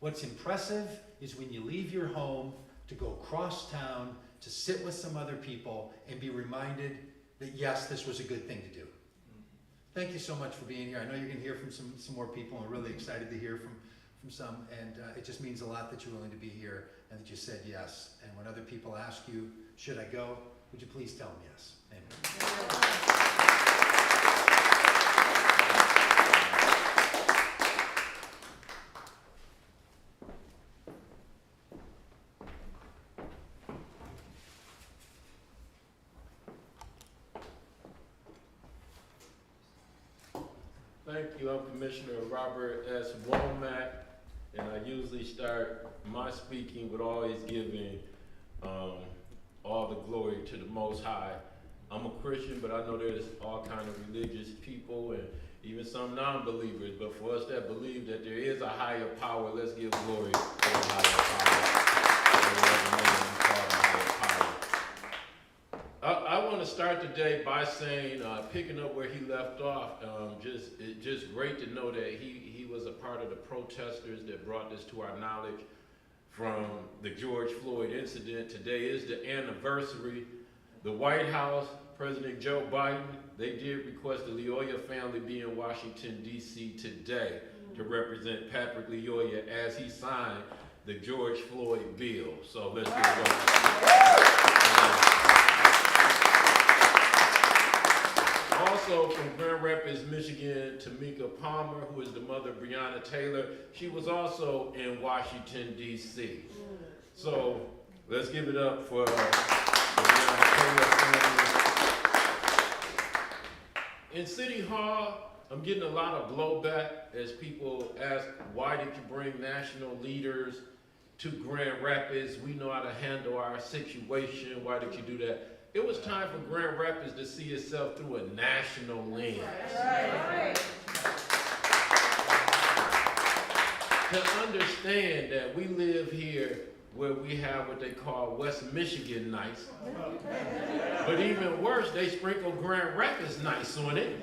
What's impressive is when you leave your home to go across town, to sit with some other people and be reminded that yes, this was a good thing to do. Thank you so much for being here. I know you're going to hear from some more people. I'm really excited to hear from some, and it just means a lot that you're willing to be here and that you said yes. And when other people ask you, should I go, would you please tell them yes. Amen. Thank you. I'm Commissioner Robert S. WOMACK, and I usually start my speaking with always giving all the glory to the Most High. I'm a Christian, but I know there's all kind of religious people and even some non-believers, but for us that believe that there is a higher power, let's give glory to the higher power. I want to start today by saying, picking up where he left off, it's just great to know that he was a part of the protesters that brought this to our knowledge from the George Floyd incident. Today is the anniversary. The White House, President Joe Biden, they did request the LYOYA family be in Washington, D.C. today to represent Patrick LYOYA as he signed the George Floyd bill. So let's get going. Also from Grand Rapids, Michigan, Tamika Palmer, who is the mother of Breonna Taylor. She was also in Washington, D.C. So let's give it up for the Breonna Taylor family. In City Hall, I'm getting a lot of blowback as people ask, why did you bring national leaders to Grand Rapids? We know how to handle our situation. Why did you do that? It was time for Grand Rapids to see itself through a national lens. Right. To understand that we live here where we have what they call West Michigan nice. But even worse, they sprinkle Grand Rapids nice on it.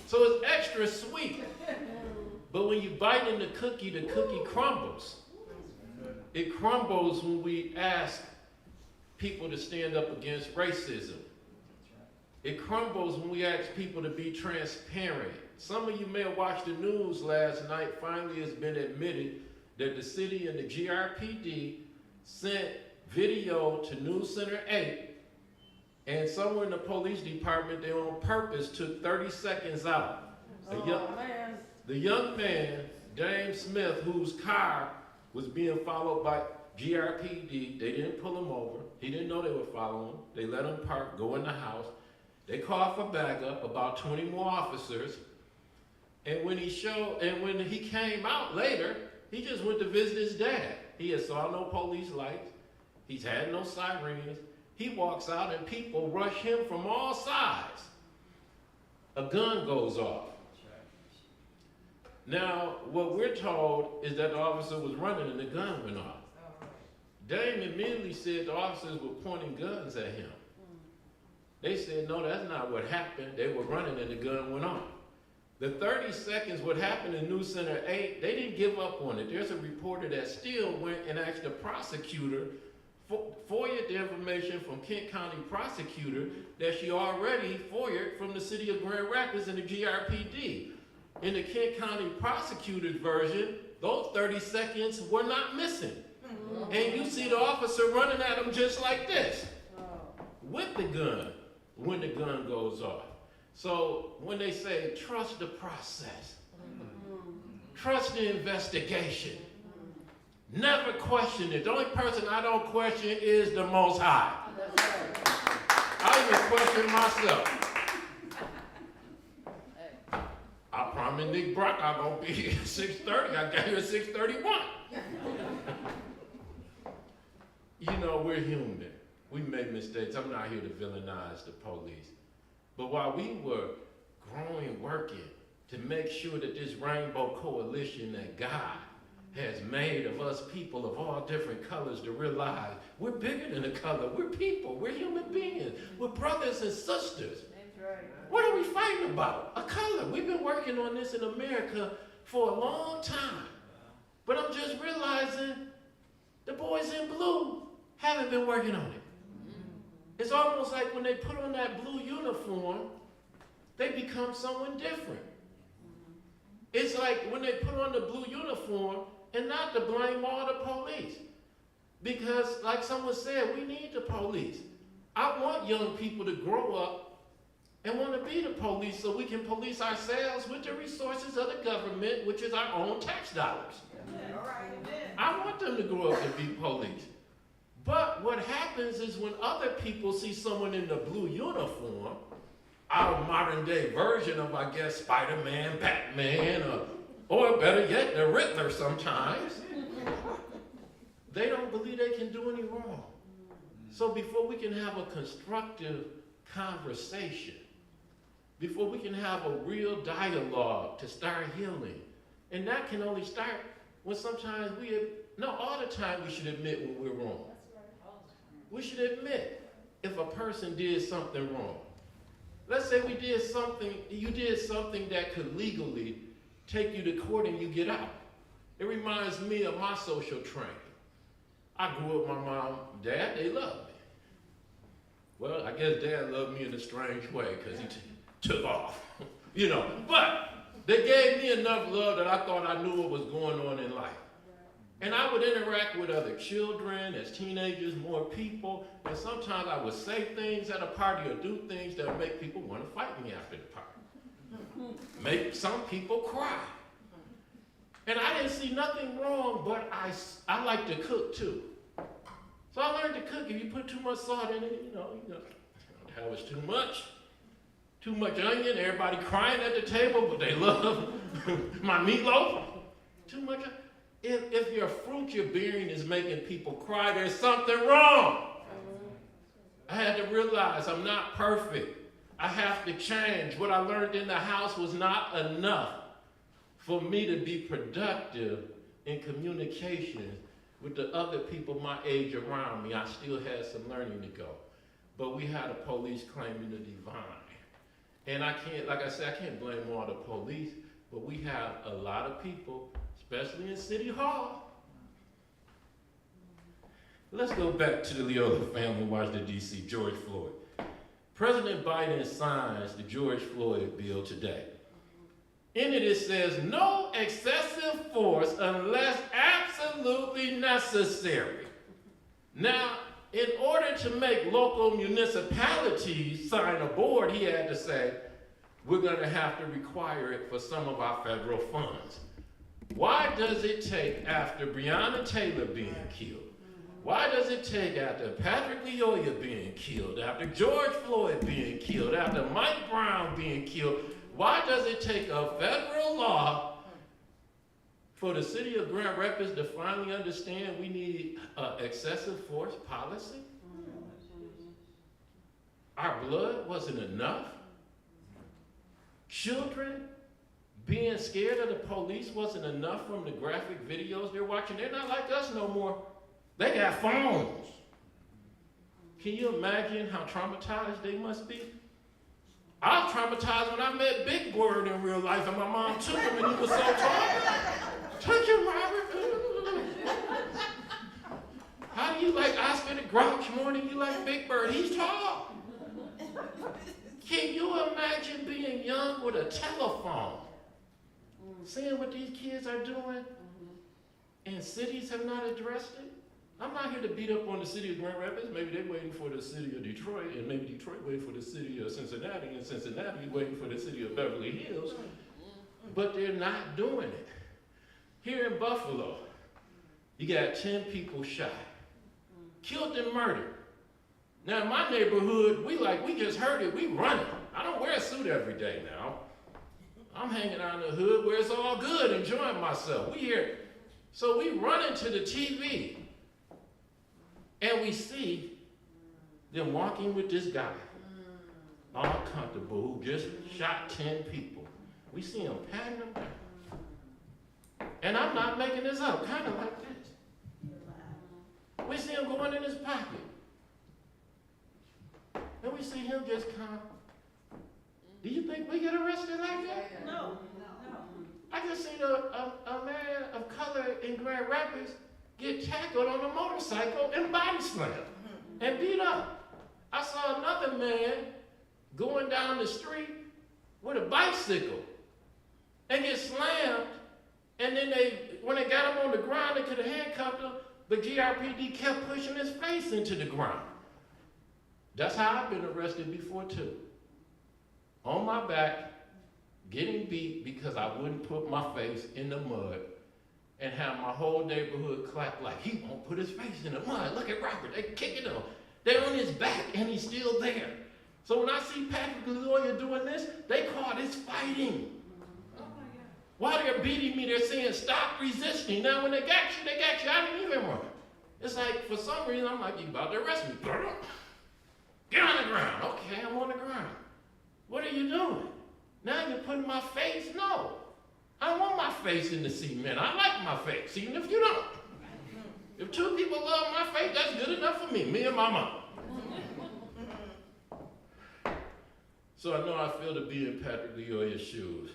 So it's extra sweet. But when you bite in the cookie crumbles. It crumbles when we ask people to stand up against racism. It crumbles when we ask people to be transparent. Some of you may have watched the news last night. Finally, it's been admitted that the city and the GRPD sent video to News Center 8, and somewhere in the police department, they on purpose took 30 seconds out. The young man, James Smith, whose car was being followed by GRPD, they didn't pull him over. He didn't know they were following him. They let him park, go in the house. They called for backup, about 20 more officers. And when he came out later, he just went to visit his dad. He had saw no police lights. He's had no sirens. He walks out and people rush him from all sides. A gun goes off. Now, what we're told is that the officer was running and the gun went off. Dame immediately said the officers were pointing guns at him. They said, no, that's not what happened. They were running and the gun went off. The 30 seconds, what happened in News Center 8, they didn't give up on it. There's a reporter that still went and asked the prosecutor, FOIA'd the information from Kent County prosecutor that she already FOIA'd from the city of Grand Rapids and the GRPD. In the Kent County prosecutor's version, those 30 seconds were not missing. And you see the officer running at him just like this, with the gun, when the gun goes off. So when they say, trust the process, trust the investigation, never question it. The only person I don't question is the Most High. I even question myself. I promise I'm in Nick Brock, I'm gonna be here at 6:30. I got here at 6:31. You know, we're human. We make mistakes. I'm not here to villainize the police. But while we were growing, working to make sure that this rainbow coalition that God has made of us people of all different colors to realize we're bigger than a color. We're people. We're human beings. We're brothers and sisters. What are we fighting about? A color. We've been working on this in America for a long time. But I'm just realizing the boys in blue haven't been working on it. It's almost like when they put on that blue uniform, they become someone different. It's like when they put on the blue uniform, and not to blame all the police. Because like someone said, we need the police. I want young people to grow up and want to be the police so we can police ourselves with the resources of the government, which is our own tax dollars. I want them to grow up and be police. But what happens is when other people see someone in the blue uniform, our modern day version of, I guess, Spider-Man, Batman, or better yet, the Riddler sometimes, they don't believe they can do any wrong. So before we can have a constructive conversation, before we can have a real dialogue to start healing, and that can only start when sometimes all the time we should admit when we're wrong. We should admit if a person did something wrong. Let's say you did something that could legally take you to court and you get out. It reminds me of my social training. I grew up with my mom, dad, they loved me. Well, I guess dad loved me in a strange way because he took off, but they gave me enough love that I thought I knew what was going on in life. And I would interact with other children, as teenagers, more people, and sometimes I would say things at a party or do things that would make people want to fight me after the party. Make some people cry. And I didn't see nothing wrong, but I like to cook too. So I learned to cook. If you put too much salt in it, that was too much. Too much onion, everybody crying at the table, but they love my meatloaf. Too much. If your fruit you're bearing is making people cry, there's something wrong. I had to realize I'm not perfect. I have to change. What I learned in the house was not enough for me to be productive in communication with the other people my age around me. I still had some learning to go. But we had a police claiming the divine. And I can't blame all the police, but we have a lot of people, especially in City Hall. Let's go back to the LYOYA family, Washington, D.C., George Floyd. President Biden signs the George Floyd bill today. In it says, no excessive force unless absolutely necessary. Now, in order to make local municipalities sign a board, he had to say, we're going to have to require it for some of our federal funds. Why does it take after Breonna Taylor being killed? Why does it take after Patrick LYOYA being killed, after George Floyd being killed, after Mike Brown being killed? Why does it take a federal law for the city of Grand Rapids to finally understand we need excessive force policy? Our blood wasn't enough. Children being scared of the police wasn't enough from the graphic videos they're watching. They're not like us no more. They got phones. Can you imagine how traumatized they must be? I was traumatized when I met Big Word in real life and my mom took him and he was so tall. Touch him, Robert. How do you like Oscar the Grouch more than you like Big Bird? He's tall. Can you imagine being young with a telephone? Seeing what these kids are doing and cities have not addressed it? I'm not here to beat up on the city of Grand Rapids. Maybe they're waiting for the city of Detroit, and maybe Detroit waiting for the city of Cincinnati, and Cincinnati waiting for the city of Beverly Hills. But they're not doing it. Here in Buffalo, you got 10 people shot, killed and murdered. Now in my neighborhood, we just heard it, we running. I don't wear a suit every day now. I'm hanging out in the hood where it's all good, enjoying myself. We here. So we run into the TV and we see them walking with this guy, all comfortable, who just shot 10 people. We see him patting them down. And I'm not making this up, kind of like this. We see him going in his pocket. And we see him just come. Do you think we get arrested like that? No. I just seen a man of color in Grand Rapids get tackled on a motorcycle and body slammed and beat up. I saw another man going down the street with a bicycle and get slammed, and then when they got him on the ground, they could have handcuffed him, but GRPD kept pushing his face into the ground. That's how I've been arrested before too. On my back, getting beat because I wouldn't put my face in the mud and have my whole neighborhood clap like, he won't put his face in the mud. Look at Robert, they kicking him. They're on his back and he's still there. So when I see Patrick LYOYA doing this, they call this fighting. While they're beating me, they're saying, stop resisting. Now when they got you, I didn't even run. It's like, for some reason, I'm like, you about to arrest me. Get on the ground. Okay, I'm on the ground. What are you doing? Now you're putting my face? No. I don't want my face in the cement. I like my face, even if you don't. If two people love my face, that's good enough for me and my mom. So I know I feel to be in Patrick LYOYA's shoes.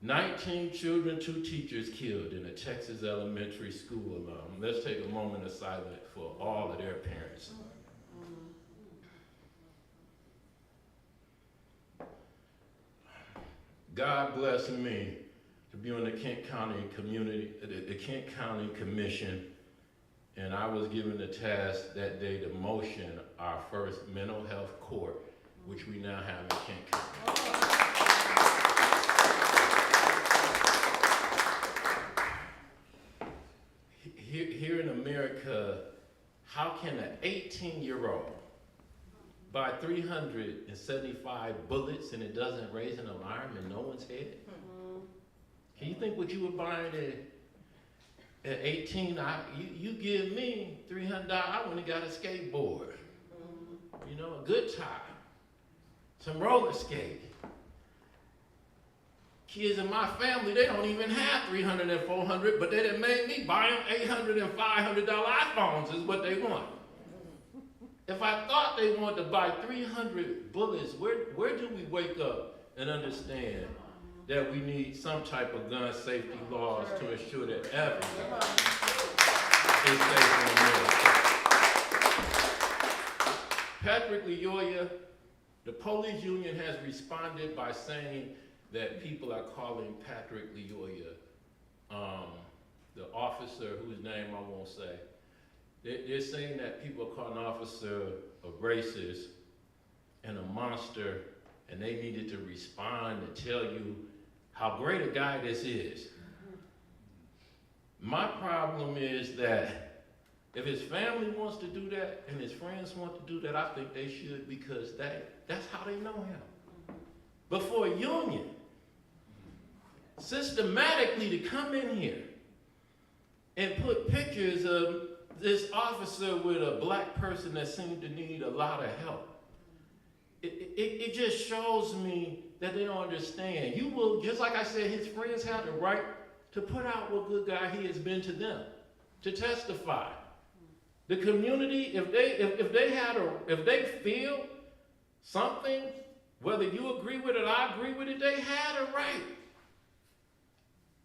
19 children, 2 teachers killed in a Texas elementary school alone. Let's take a moment of silence for all of their parents. God bless me to be on the Kent County Commission, and I was given the task that day to motion our first mental health court, which we now have in Kent County. Here in America, how can an 18-year-old buy 375 bullets and it doesn't raise an alarm in no one's head? Can you think what you were buying at 18? You give me $300, I went and got a skateboard. You know, a good time, some roller skates. Kids in my family, they don't even have $300 and $400, but they done made me buy them $800 and $500 iPhones is what they want. If I thought they wanted to buy 300 bullets, where do we wake up and understand that we need some type of gun safety laws to ensure that everyone is safe in America? Patrick LYOYA, the police union has responded by saying that people are calling Patrick LYOYA, the officer whose name I won't say, they're saying that people are calling the officer a racist and a monster, and they needed to respond and tell you how great a guy this is. My problem is that if his family wants to do that and his friends want to do that, I think they should, because that's how they know him. But for a union, systematically to come in here and put pictures of this officer with a black person that seemed to need a lot of help, it just shows me that they don't understand. You will, just like I said, his friends have the right to put out what good guy he has been to them, to testify. The community, if they feel something, whether you agree with it or I agree with it, they had a right.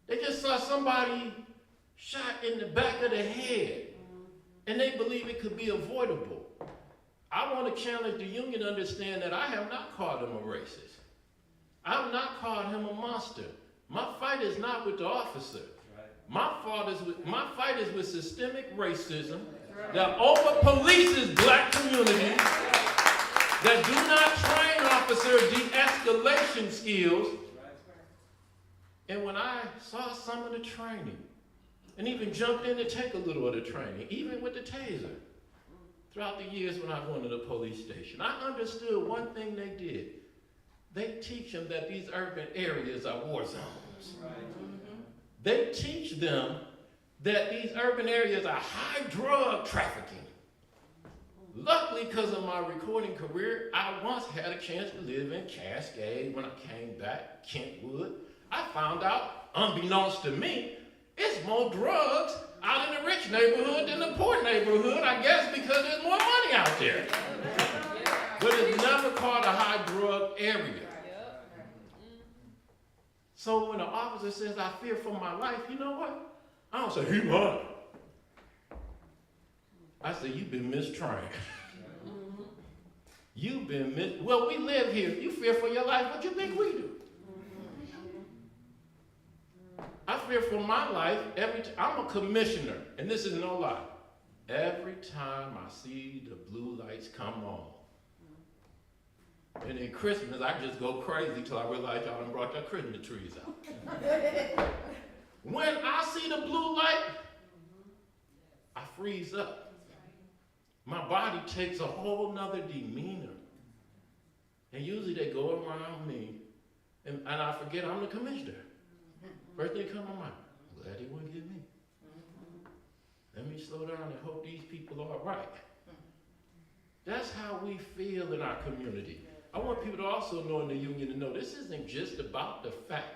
They just saw somebody shot in the back of the head, and they believe it could be avoidable. I want to challenge the union to understand that I have not called him a racist. I have not called him a monster. My fight is not with the officer. My fight is with systemic racism that over-polices black communities, that do not train officer de-escalation skills. And when I saw some of the training, and even jumped in to take a little of the training, even with the taser, throughout the years when I went to the police station, I understood one thing they did. they teach them that these urban areas are war zones. They teach them that these urban areas are high drug trafficking. Luckily, because of my recording career, I once had a chance to live in Cascade. When I came back, Kentwood, I found out, unbeknownst to me, it's more drugs out in the rich neighborhood than the poor neighborhood, I guess because there's more money out there. But it's never called a high drug area. So when the officer says, I fear for my life, you know what? I don't say, he mine. I say, you've been mistrained. You've been well, we live here. You fear for your life, what you think we do? I fear for my life every time. I'm a commissioner, and this is no lie. Every time I see the blue lights come on, and in Christmas, I just go crazy till I realize y'all done brought your Christmas trees out. When I see the blue light, I freeze up. My body takes a whole nother demeanor. And usually they go around me, and I forget I'm the commissioner. First thing come to mind, glad they wouldn't get me. Let me slow down and hope these people are all right. That's how we feel in our community. I want people to also know in the union to know this isn't just about the fact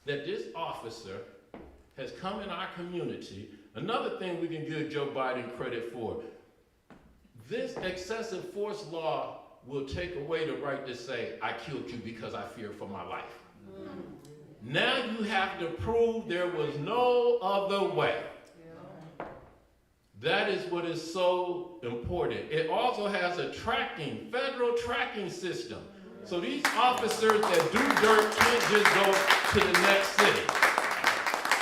that this officer has come in our community. Another thing we can give Joe Biden credit for, this excessive force law will take away the right to say, I killed you because I fear for my life. Now you have to prove there was no other way. That is what is so important. It also has a federal tracking system. So these officers that do dirt can't just go to the next city.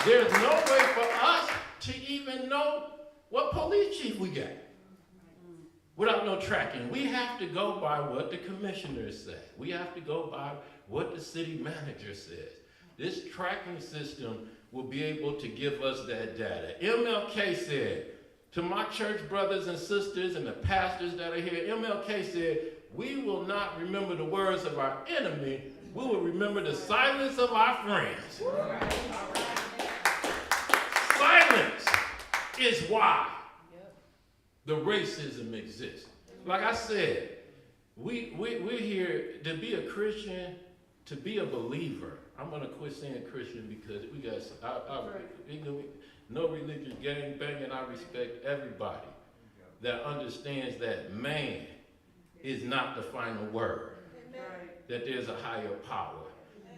There's no way for us to even know what police chief we got without no tracking. We have to go by what the commissioners say. We have to go by what the city manager says. This tracking system will be able to give us that data. MLK said, to my church brothers and sisters and the pastors that are here, MLK said, we will not remember the words of our enemy, we will remember the silence of our friends. Silence is why the racism exists. Like I said, we're here to be a Christian, to be a believer. I'm gonna quit saying Christian because we got, no religious gang banging. I respect everybody that understands that man is not the final word. That there's a higher power.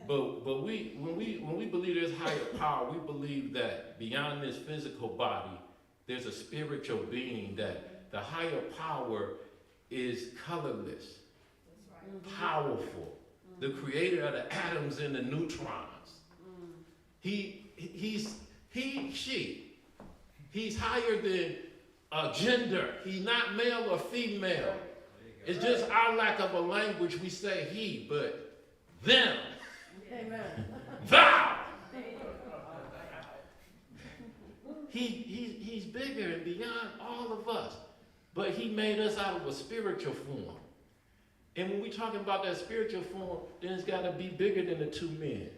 But when we believe there's higher power, we believe that beyond this physical body, there's a spiritual being, that the higher power is colorless, powerful, the creator of the atoms and the neutrons. He's higher than gender. He's not male or female. It's just our lack of a language. We say he, but them. Amen. Thou. He's bigger and beyond all of us. But he made us out of a spiritual form. And when we talking about that spiritual form, then it's got to be bigger than the two men.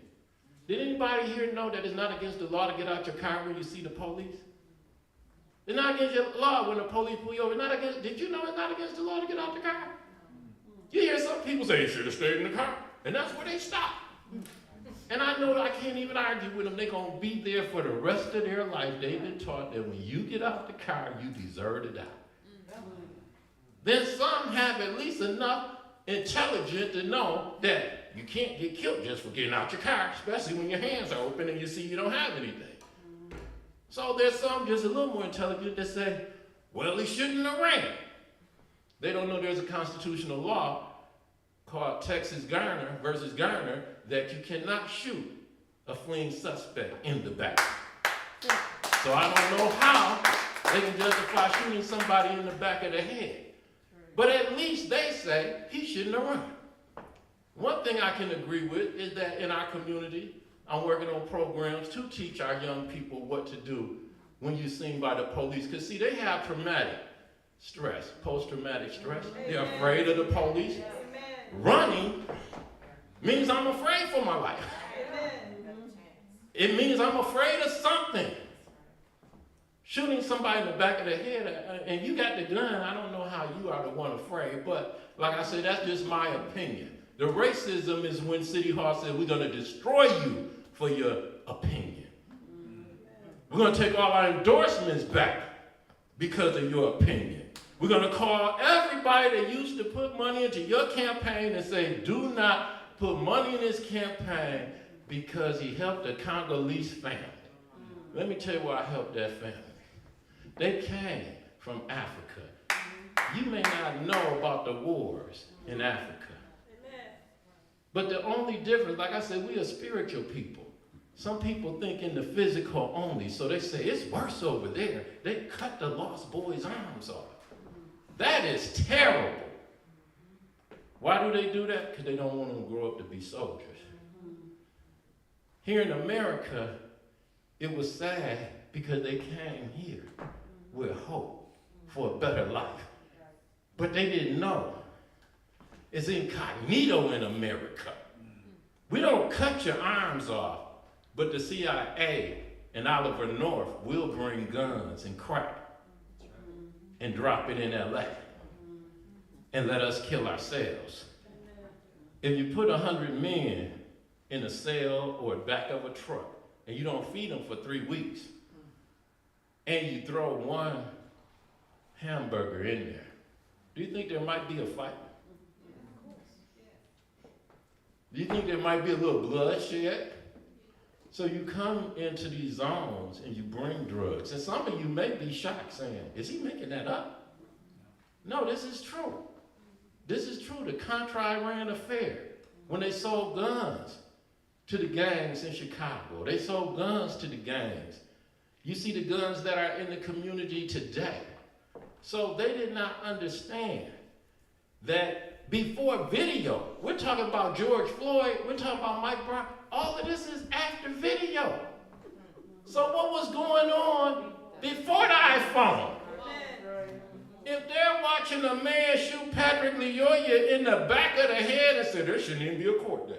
Did anybody here know that it's not against the law to get out your car when you see the police? It's not against your law when the police pull you over. Did you know it's not against the law to get out the car? You hear some people say you should have stayed in the car, and that's where they stop. And I know I can't even argue with them. They're going to be there for the rest of their life. They've been taught that when you get out the car, you deserve to die. Then some have at least enough intelligence to know that you can't get killed just for getting out your car, especially when your hands are open and you see you don't have anything. So there's some just a little more intelligent that say, well, he shouldn't have ran. They don't know there's a constitutional law called Texas Garner versus Garner that you cannot shoot a fleeing suspect in the back. So I don't know how they can justify shooting somebody in the back of the head. But at least they say he shouldn't have run. One thing I can agree with is that in our community, I'm working on programs to teach our young people what to do when you're seen by the police. Because see, they have traumatic stress, post-traumatic stress. They're afraid of the police. Running means I'm afraid for my life. It means I'm afraid of something. Shooting somebody in the back of the head, and you got the gun, I don't know how you are the one afraid, but like I said, that's just my opinion. The racism is when City Hall said, we're going to destroy you for your opinion. We're going to take all our endorsements back because of your opinion. We're going to call everybody that used to put money into your campaign and say, do not put money in his campaign because he helped a Congolese family. Let me tell you why I helped that family. They came from Africa. You may not know about the wars in Africa. But the only difference, like I said, we are spiritual people. Some people think in the physical only, so they say, it's worse over there. They cut the lost boy's arms off. That is terrible. Why do they do that? Because they don't want them to grow up to be soldiers. Here in America, it was sad because they came here with hope for a better life. But they didn't know. It's incognito in America. We don't cut your arms off, but the CIA and Oliver North will bring guns and crack and drop it in LA and let us kill ourselves. If you put 100 men in a cell or back of a truck and you don't feed them for 3 weeks and you throw one hamburger in there, do you think there might be a fight? Do you think there might be a little bloodshed? So you come into these zones and you bring drugs. And some of you may be shocked saying, is he making that up? No, this is true. This is true. The Contra-Iran affair, when they sold guns to the gangs in Chicago. They sold guns to the gangs. You see the guns that are in the community today. So they did not understand that before video, we're talking about George Floyd, we're talking about Mike Brown, all of this is after video. So what was going on before the iPhone? If they're watching a man shoot Patrick LYOYA in the back of the head and say, there shouldn't even be a court there.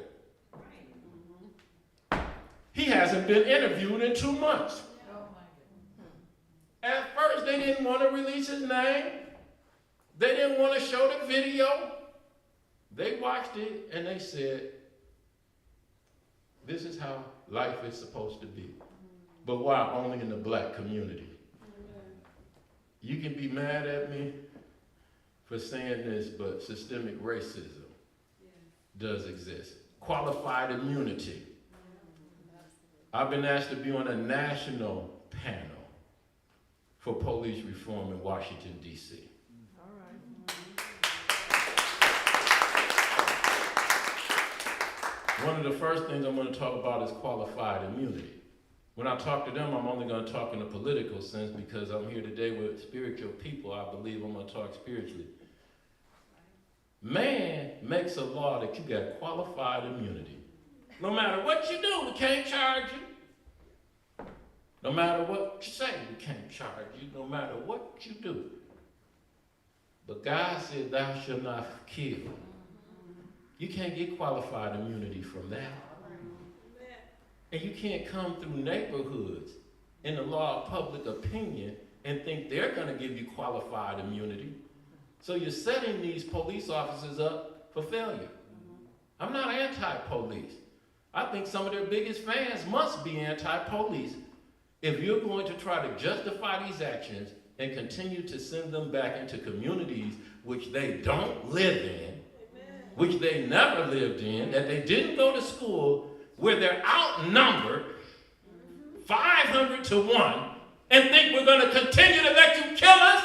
He hasn't been interviewed in 2 months. At first, they didn't want to release his name. They didn't want to show the video. They watched it and they said, this is how life is supposed to be. But why only in the black community? You can be mad at me for saying this, but systemic racism does exist. Qualified immunity. I've been asked to be on a national panel for police reform in Washington, D.C. One of the first things I'm going to talk about is qualified immunity. When I talk to them, I'm only going to talk in a political sense because I'm here today with spiritual people. I believe I'm going to talk spiritually. Man makes a law that you got qualified immunity. No matter what you do, we can't charge you. No matter what you say, we can't charge you. No matter what you do. But God said, thou shalt not kill. You can't get qualified immunity from that. And you can't come through neighborhoods in the law of public opinion and think they're going to give you qualified immunity. So you're setting these police officers up for failure. I'm not anti-police. I think some of their biggest fans must be anti-police if you're going to try to justify these actions and continue to send them back into communities which they don't live in, which they never lived in, that they didn't go to school, where they're outnumbered 500 to 1, and think we're going to continue to let you kill us?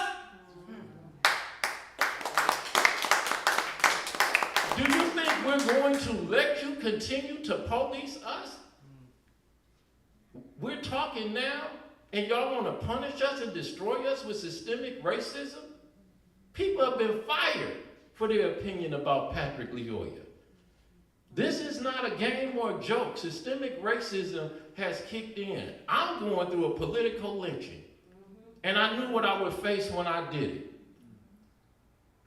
Do you think we're going to let you continue to police us? We're talking now, and y'all want to punish us and destroy us with systemic racism? People have been fired for their opinion about Patrick LYOYA. This is not a game or a joke. Systemic racism has kicked in. I'm going through a political lynching, and I knew what I would face when I did it.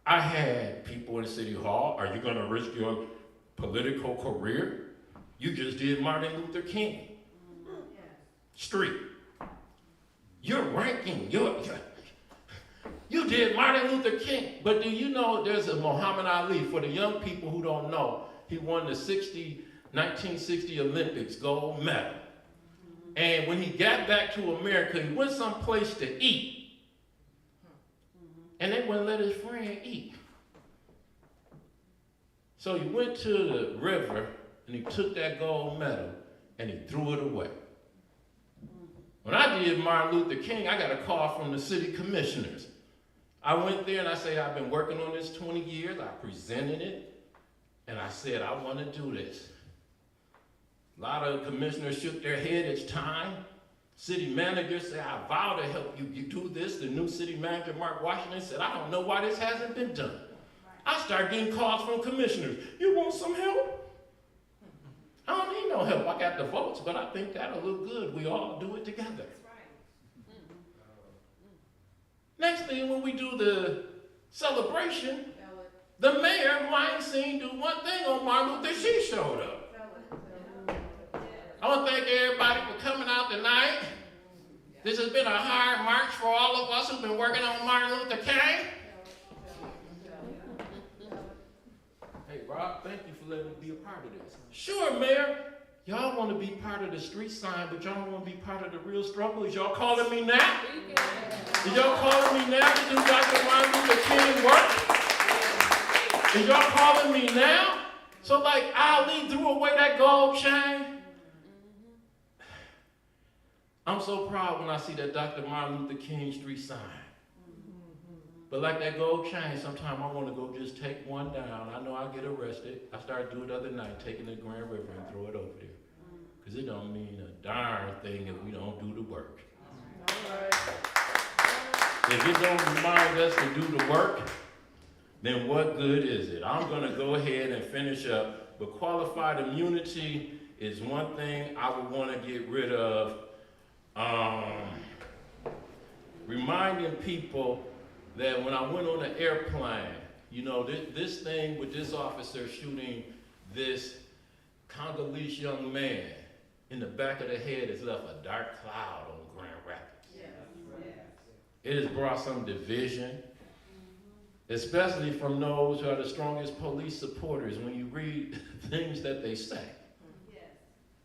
I had people in City Hall, are you going to risk your political career. You just did Martin Luther King Street. You're ranking, you did Martin Luther King. But do you know there's a Muhammad Ali, for the young people who don't know, he won the 1960 Olympics gold medal. And when he got back to America, he went someplace to eat. And they wouldn't let his friend eat. So he went to the river and he took that gold medal and he threw it away. When I did Martin Luther King, I got a call from the city commissioners. I went there and I said, I've been working on this 20 years. I presented it and I said, I want to do this. A lot of commissioners shook their head, it's time. City manager said, I vow to help you do this. The new city manager, Mark Washington, said, I don't know why this hasn't been done. I started getting calls from commissioners. You want some help? I don't need no help. I got the votes, but I think that'll look good. We all do it together. Next thing, when we do the celebration, the mayor, who I ain't seen do one thing on Martin Luther, she showed up. I want to thank everybody for coming out tonight. This has been a hard march for all of us who've been working on Martin Luther King. Hey, Rob, thank you for letting me be a part of this. Sure, Mayor. Y'all want to be part of the street sign, but y'all don't want to be part of the real struggle. Is y'all calling me now? Is y'all calling me now to do Dr. Martin Luther King work? Is y'all calling me now? So like Ali threw away that gold chain. I'm so proud when I see that Dr. Martin Luther King street sign. But like that gold chain, sometimes I want to go just take one down. I know I'll get arrested. I started doing it the other night, taking the Grand River and throw it over there. Because it don't mean a darn thing if we don't do the work. If it don't remind us to do the work, then what good is it? I'm going to go ahead and finish up. But qualified immunity is one thing I would want to get rid of. Reminding people that when I went on the airplane, you know, this thing with this officer shooting this Congolese young man in the back of the head has left a dark cloud on Grand Rapids. It has brought some division, especially from those who are the strongest police supporters when you read things that they say.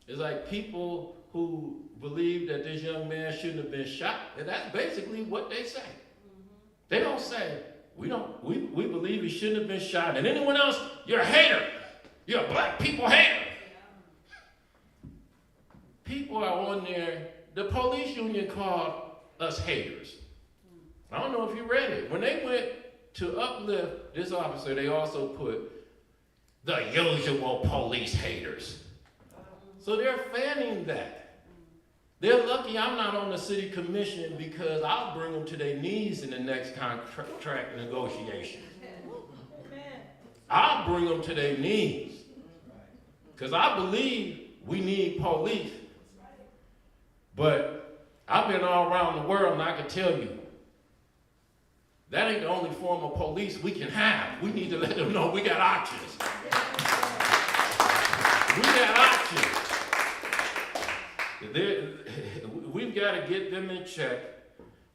It's like people who believe that this young man shouldn't have been shot, and that's basically what they say. They don't say, we believe he shouldn't have been shot, and anyone else, you're a hater. You're a black people hater. People are on there, the police union called us haters. I don't know if you read it. When they went to uplift this officer, they also put the usual police haters. So they're fanning that. They're lucky I'm not on the city commission because I'll bring them to their knees in the next contract negotiation. I'll bring them to their knees. Because I believe we need police. But I've been all around the world and I can tell you, that ain't the only form of police we can have. We need to let them know we got options. We got options. We've got to get them in check.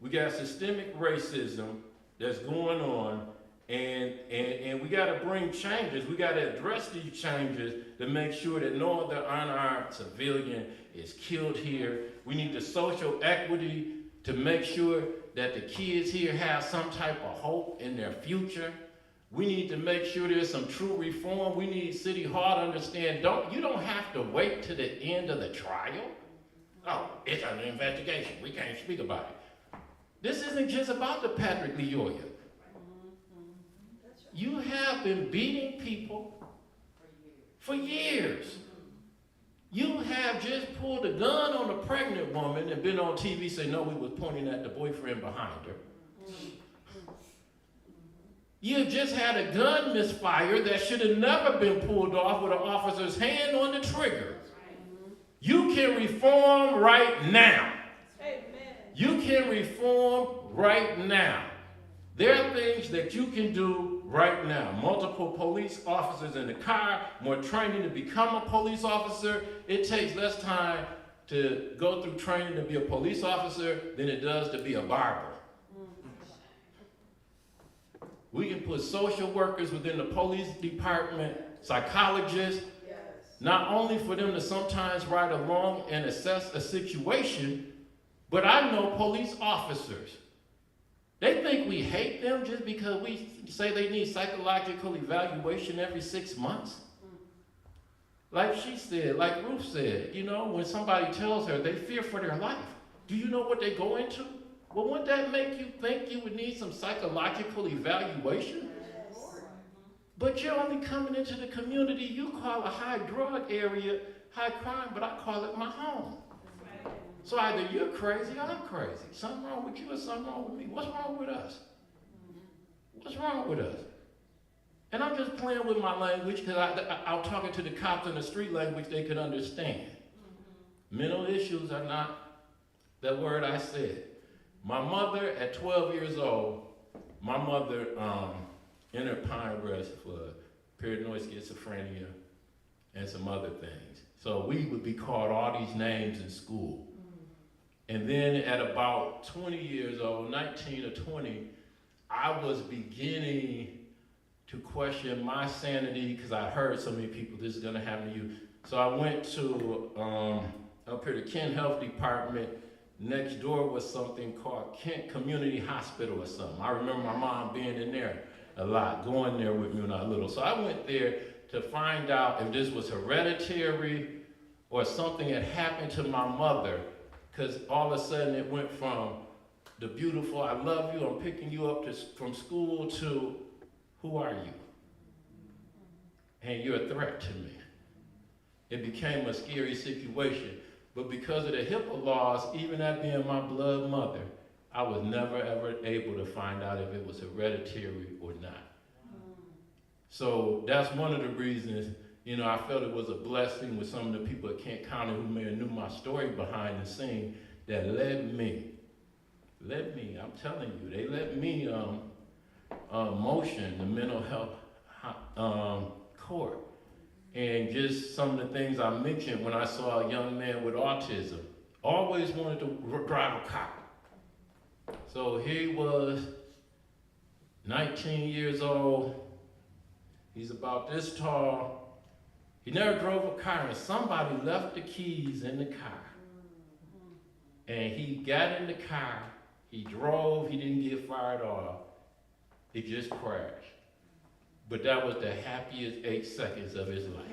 We got systemic racism that's going on, and we got to bring changes. We got to address these changes to make sure that no other unarmed civilian is killed here. We need the social equity to make sure that the kids here have some type of hope in their future. We need to make sure there's some true reform. We need City Hall to understand, you don't have to wait to the end of the trial. Oh, it's an investigation. We can't speak about it. This isn't just about the Patrick LYOYA. You have been beating people for years. You have just pulled a gun on a pregnant woman and been on TV saying, no, we was pointing at the boyfriend behind her. You just had a gun misfire that should have never been pulled off with an officer's hand on the trigger. You can reform right now. You can reform right now. There are things that you can do right now. Multiple police officers in the car, more training to become a police officer. It takes less time to go through training to be a police officer than it does to be a barber. We can put social workers within the police department, psychologists, not only for them to sometimes ride along and assess a situation, but I know police officers. They think we hate them just because we say they need psychological evaluation every 6 months. Like she said, like Ruth said, you know, when somebody tells her they fear for their life, do you know what they go into? Well, wouldn't that make you think you would need some psychological evaluation? But you're only coming into the community you call a high drug area, high crime, but I call it my home. So either you're crazy or I'm crazy. Something wrong with you or something wrong with me. What's wrong with us? What's wrong with us? And I'm just playing with my language because I'm talking to the cops in the street language they can understand. Mental issues are not that word I said. My mother, at 12 years old, my mother entered Pine Rest for paranoid schizophrenia and some other things. So we would be called all these names in school. And then at about 20 years old, 19 or 20, I was beginning to question my sanity because I heard so many people, this is gonna happen to you. So I went to, up here, the Kent Health Department. Next door was something called Kent Community Hospital or something. I remember my mom being in there a lot, going there with me when I was little. So I went there to find out if this was hereditary or something had happened to my mother, because all of a sudden it went from the beautiful, I love you, I'm picking you up from school, to who are you? And you're a threat to me. It became a scary situation. But because of the HIPAA laws, even that being my blood mother, I was never ever able to find out if it was hereditary or not. So that's one of the reasons, you know, I felt it was a blessing with some of the people at Kent County who may have knew my story behind the scene that led me, I'm telling you, they let me motion the mental health court. And just some of the things I mentioned when I saw a young man with autism, always wanted to drive a car. So he was 19 years old, he's about this tall, he never drove a car, and somebody left the keys in the car. And he got in the car, he drove, he didn't get fired off, he just crashed. But that was the happiest 8 seconds of his life.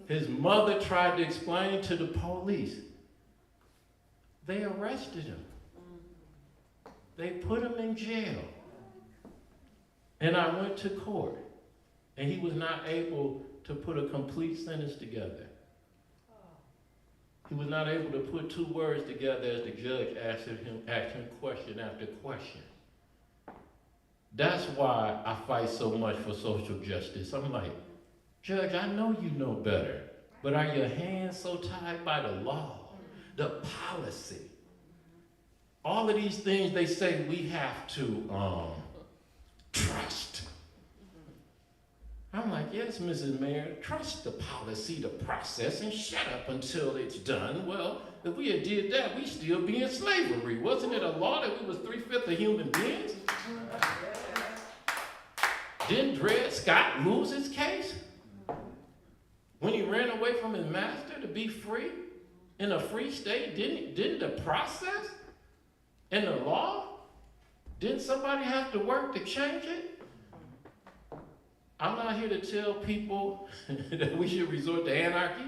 His mother tried to explain to the police. They arrested him. They put him in jail. And I went to court, and he was not able to put a complete sentence together. He was not able to put 2 words together as the judge asked him question after question. That's why I fight so much for social justice. I'm like, Judge, I know you know better, but are your hands so tied by the law, the policy? All of these things they say we have to trust. I'm like, yes, Mrs. Mayor, trust the policy, the process, and shut up until it's done. Well, if we had did that, we'd still be in slavery. Wasn't it a law that we was 3/5 of human beings? Didn't Dred Scott lose his case when he ran away from his master to be free in a free state? Didn't the process and the law, didn't somebody have to work to change it? I'm not here to tell people that we should resort to anarchy.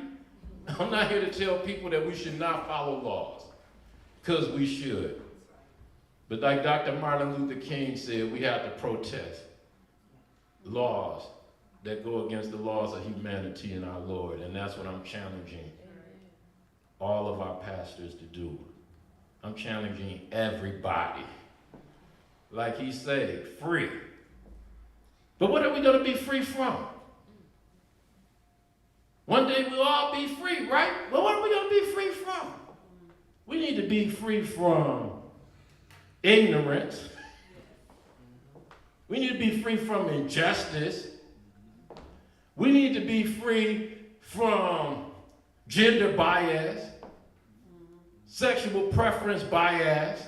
I'm not here to tell people that we should not follow laws, because we should. But like Dr. Martin Luther King said, we have to protest laws that go against the laws of humanity and our Lord. And that's what I'm challenging all of our pastors to do. I'm challenging everybody. Like he said, free. But what are we going to be free from? One day we'll all be free, right? But what are we going to be free from? We need to be free from ignorance. We need to be free from injustice. We need to be free from gender bias, sexual preference bias.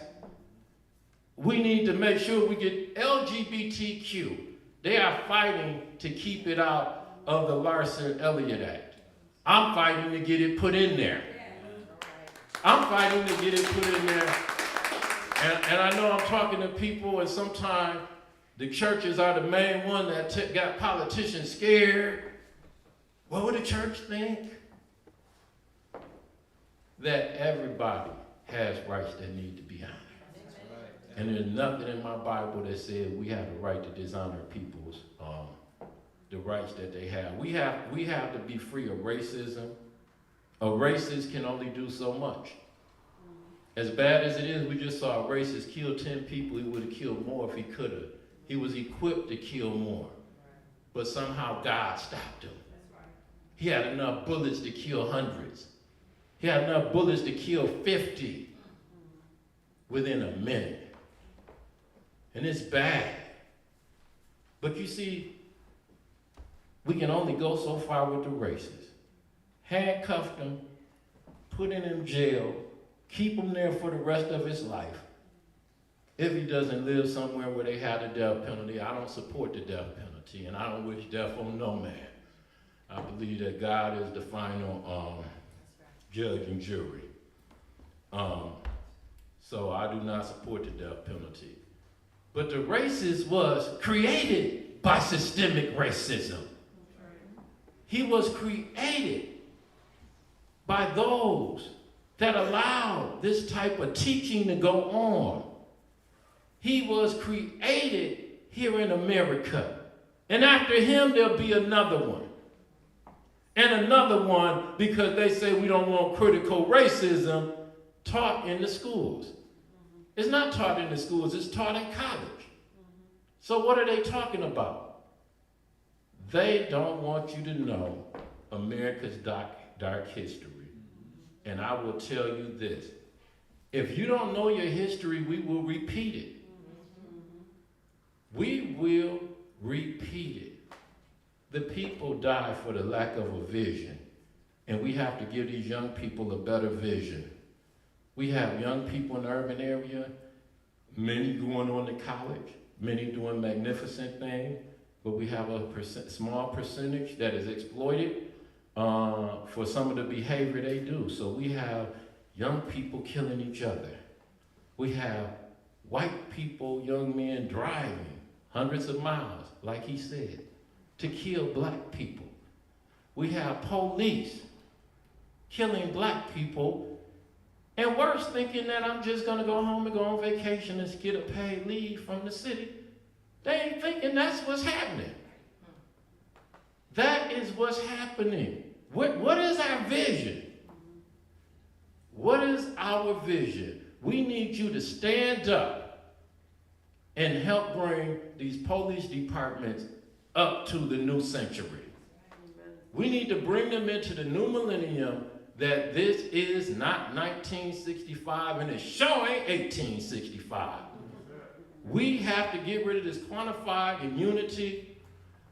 We need to make sure we get LGBTQ. They are fighting to keep it out of the Larson-Elliott Act. I'm fighting to get it put in there. I'm fighting to get it put in there. And I know I'm talking to people, and sometimes the churches are the main one that got politicians scared. What would the church think? That everybody has rights that need to be honored. And there's nothing in my Bible that says we have the right to dishonor people's the rights that they have. We have to be free of racism. A racist can only do so much. As bad as it is, we just saw a racist kill 10 people. He would have killed more if he could have. He was equipped to kill more. But somehow God stopped him. He had enough bullets to kill hundreds. He had enough bullets to kill 50 within a minute. And it's bad. But you see, we can only go so far with the racists. Handcuff them, put him in jail, keep him there for the rest of his life. If he doesn't live somewhere where they have the death penalty, I don't support the death penalty, and I don't wish death on no man. I believe that God is the final judge and jury. So I do not support the death penalty. But the racist was created by systemic racism. He was created by those that allowed this type of teaching to go on. He was created here in America. And after him, there'll be another one. And another one, because they say we don't want critical racism taught in the schools. It's not taught in the schools, it's taught in college. So what are they talking about? They don't want you to know America's dark history. And I will tell you this. If you don't know your history, we will repeat it. We will repeat it. The people die for the lack of a vision. And we have to give these young people a better vision. We have young people in the urban area, many going on to college, many doing magnificent things, but we have a small percentage that is exploited for some of the behavior they do. So we have young people killing each other. We have white people, young men driving hundreds of miles, like he said, to kill black people. We have police killing black people, and worse, thinking that I'm just gonna go home and go on vacation and get a paid leave from the city. They ain't thinking that's what's happening. That is what's happening. What is our vision? What is our vision? We need you to stand up and help bring these police departments up to the new century. We need to bring them into the new millennium, that this is not 1965 and it's showing 1865. We have to get rid of this quantified immunity.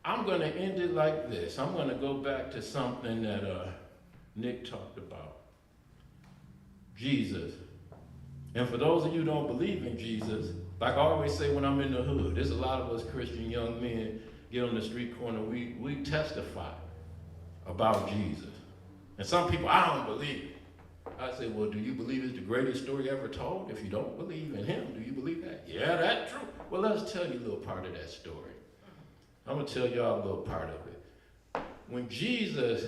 I'm going to end it like this. I'm going to go back to something that Nick talked about. Jesus. And for those of you who don't believe in Jesus, like I always say when I'm in the hood, there's a lot of us Christian young men get on the street corner, we testify about Jesus. And some people, I don't believe it. I say, well, do you believe it's the greatest story ever told? If you don't believe in him, do you believe that? Yeah, that's true. Well, let's tell you a little part of that story. I'm going to tell y'all a little part of it. When Jesus,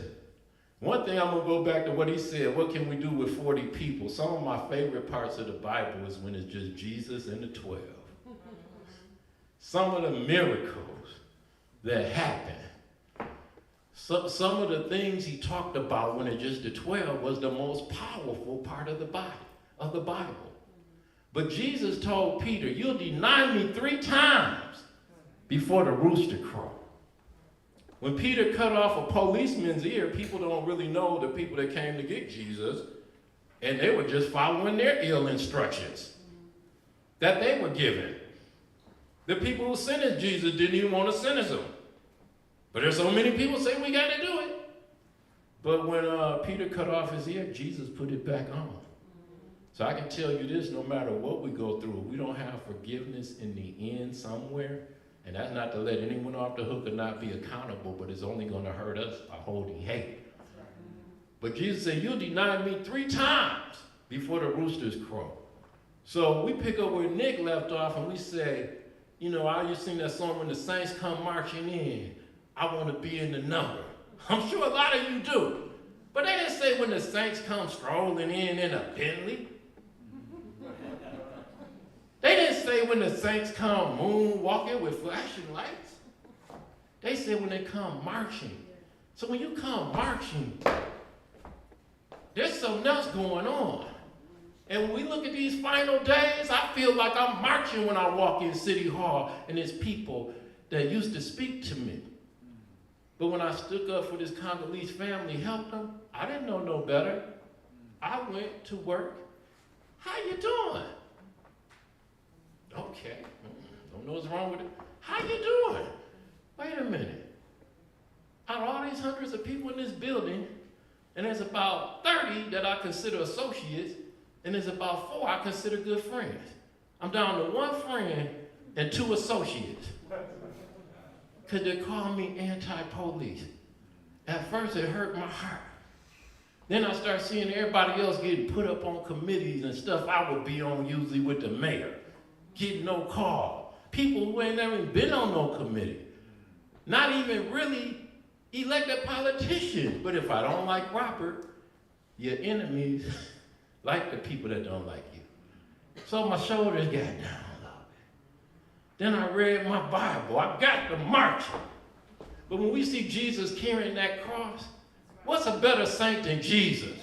one thing I'm going to go back to what he said, what can we do with 40 people? Some of my favorite parts of the Bible is when it's just Jesus and the 12. Some of the miracles that happened. Some of the things he talked about when it's just the 12 was the most powerful part of the Bible. But Jesus told Peter, you'll deny me 3 times before the rooster crow. When Peter cut off a policeman's ear, people don't really know the people that came to get Jesus, and they were just following their ill instructions. that they were given. The people who sentenced Jesus didn't even want to sentence him. But there's so many people say we got to do it. But when Peter cut off his ear, Jesus put it back on. So I can tell you this, no matter what we go through, we don't have forgiveness in the end somewhere. And that's not to let anyone off the hook or not be accountable, but it's only going to hurt us by holding hate. But Jesus said, you'll deny me 3 times before the roosters crow. So we pick up where Nick left off and we say, you know, I used to sing that song, when the saints come marching in, I want to be in the number. I'm sure a lot of you do. But they didn't say when the saints come strolling in a Bentley. They didn't say when the saints come moonwalking with flashing lights. They said when they come marching. So when you come marching, there's something else going on. And when we look at these final days, I feel like I'm marching when I walk in City Hall and there's people that used to speak to me. But when I stood up for this Congolese family, helped them, I didn't know no better. I went to work. How you doing? Okay, don't know what's wrong with it. How you doing? Wait a minute. Out of all these hundreds of people in this building, and there's about 30 that I consider associates, and there's about 4 I consider good friends. I'm down to 1 friend and 2 associates. Because they call me anti-police. At first it hurt my heart. Then I start seeing everybody else getting put up on committees and stuff I would be on usually with the mayor. Getting no call. People who ain't never been on no committee. Not even really elected politicians. But if I don't like Robert, your enemies like the people that don't like you. So my shoulders got down a little bit. Then I read my Bible. I got to march. But when we see Jesus carrying that cross, what's a better saint than Jesus?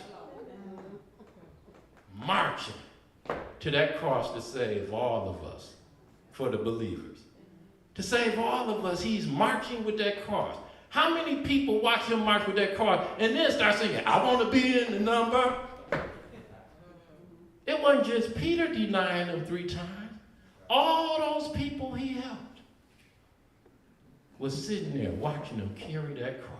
Marching to that cross to save all of us, for the believers. To save all of us, he's marching with that cross. How many people watch him march with that cross and then start singing, I want to be in the number? It wasn't just Peter denying him 3 times. All those people he helped was sitting there watching him carry that cross.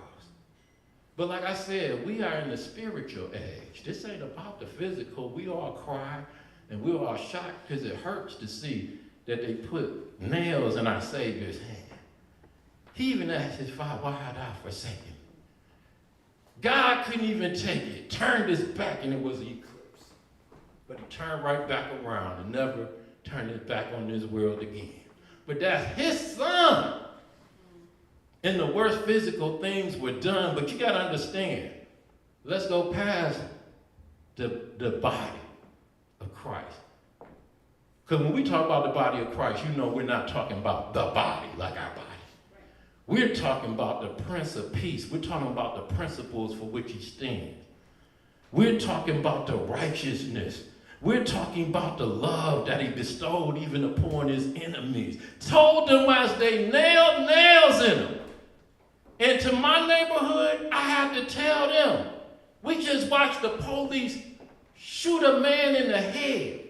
But like I said, we are in the spiritual age. This ain't about the physical. We all cry and we're all shocked because it hurts to see that they put nails in our Savior's hand. He even asked his Father, why had I forsaken him? God couldn't even take it. Turned his back and it was an eclipse. But he turned right back around and never turned his back on this world again. But that's his son. And the worst physical things were done, but you got to understand, let's go past the body of Christ. Because when we talk about the body of Christ, you know we're not talking about the body like our body. We're talking about the Prince of Peace. We're talking about the principles for which he stands. We're talking about the righteousness. We're talking about the love that he bestowed even upon his enemies. Told them as they nailed nails in him. And to my neighborhood, I had to tell them, we just watched the police shoot a man in the head.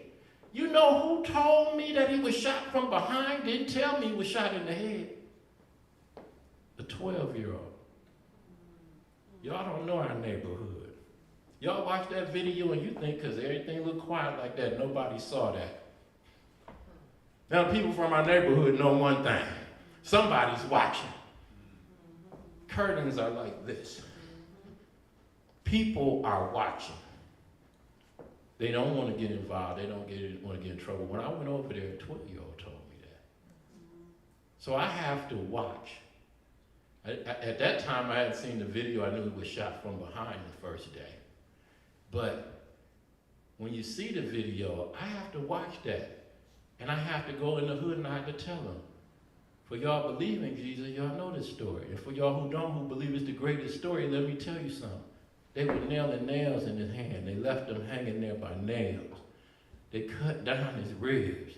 You know who told me that he was shot from behind? Didn't tell me he was shot in the head. The 12-year-old. Y'all don't know our neighborhood. Y'all watch that video and you think because everything looked quiet like that, nobody saw that. Now people from our neighborhood know one thing. Somebody's watching. Curtains are like this. People are watching. They don't want to get involved. They don't want to get in trouble. When I went over there, a 12-year-old told me that. So I have to watch. At that time, I hadn't seen the video. I knew he was shot from behind the first day. But when you see the video, I have to watch that. And I have to go in the hood and I have to tell them, for y'all believe in Jesus, y'all know this story. And for y'all who don't, who believe it's the greatest story, let me tell you something. They were nailing nails in his hand. They left him hanging there by nails. They cut down his ribs.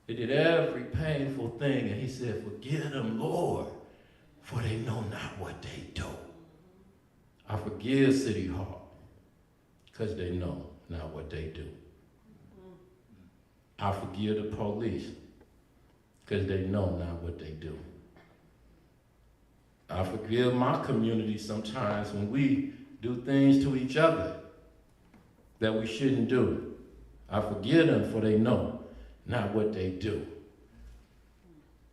They did every painful thing. And he said, forgive them, Lord, for they know not what they do. I forgive City Hall because they know not what they do. I forgive the police because they know not what they do. I forgive my community sometimes when we do things to each other that we shouldn't do. I forgive them for they know not what they do.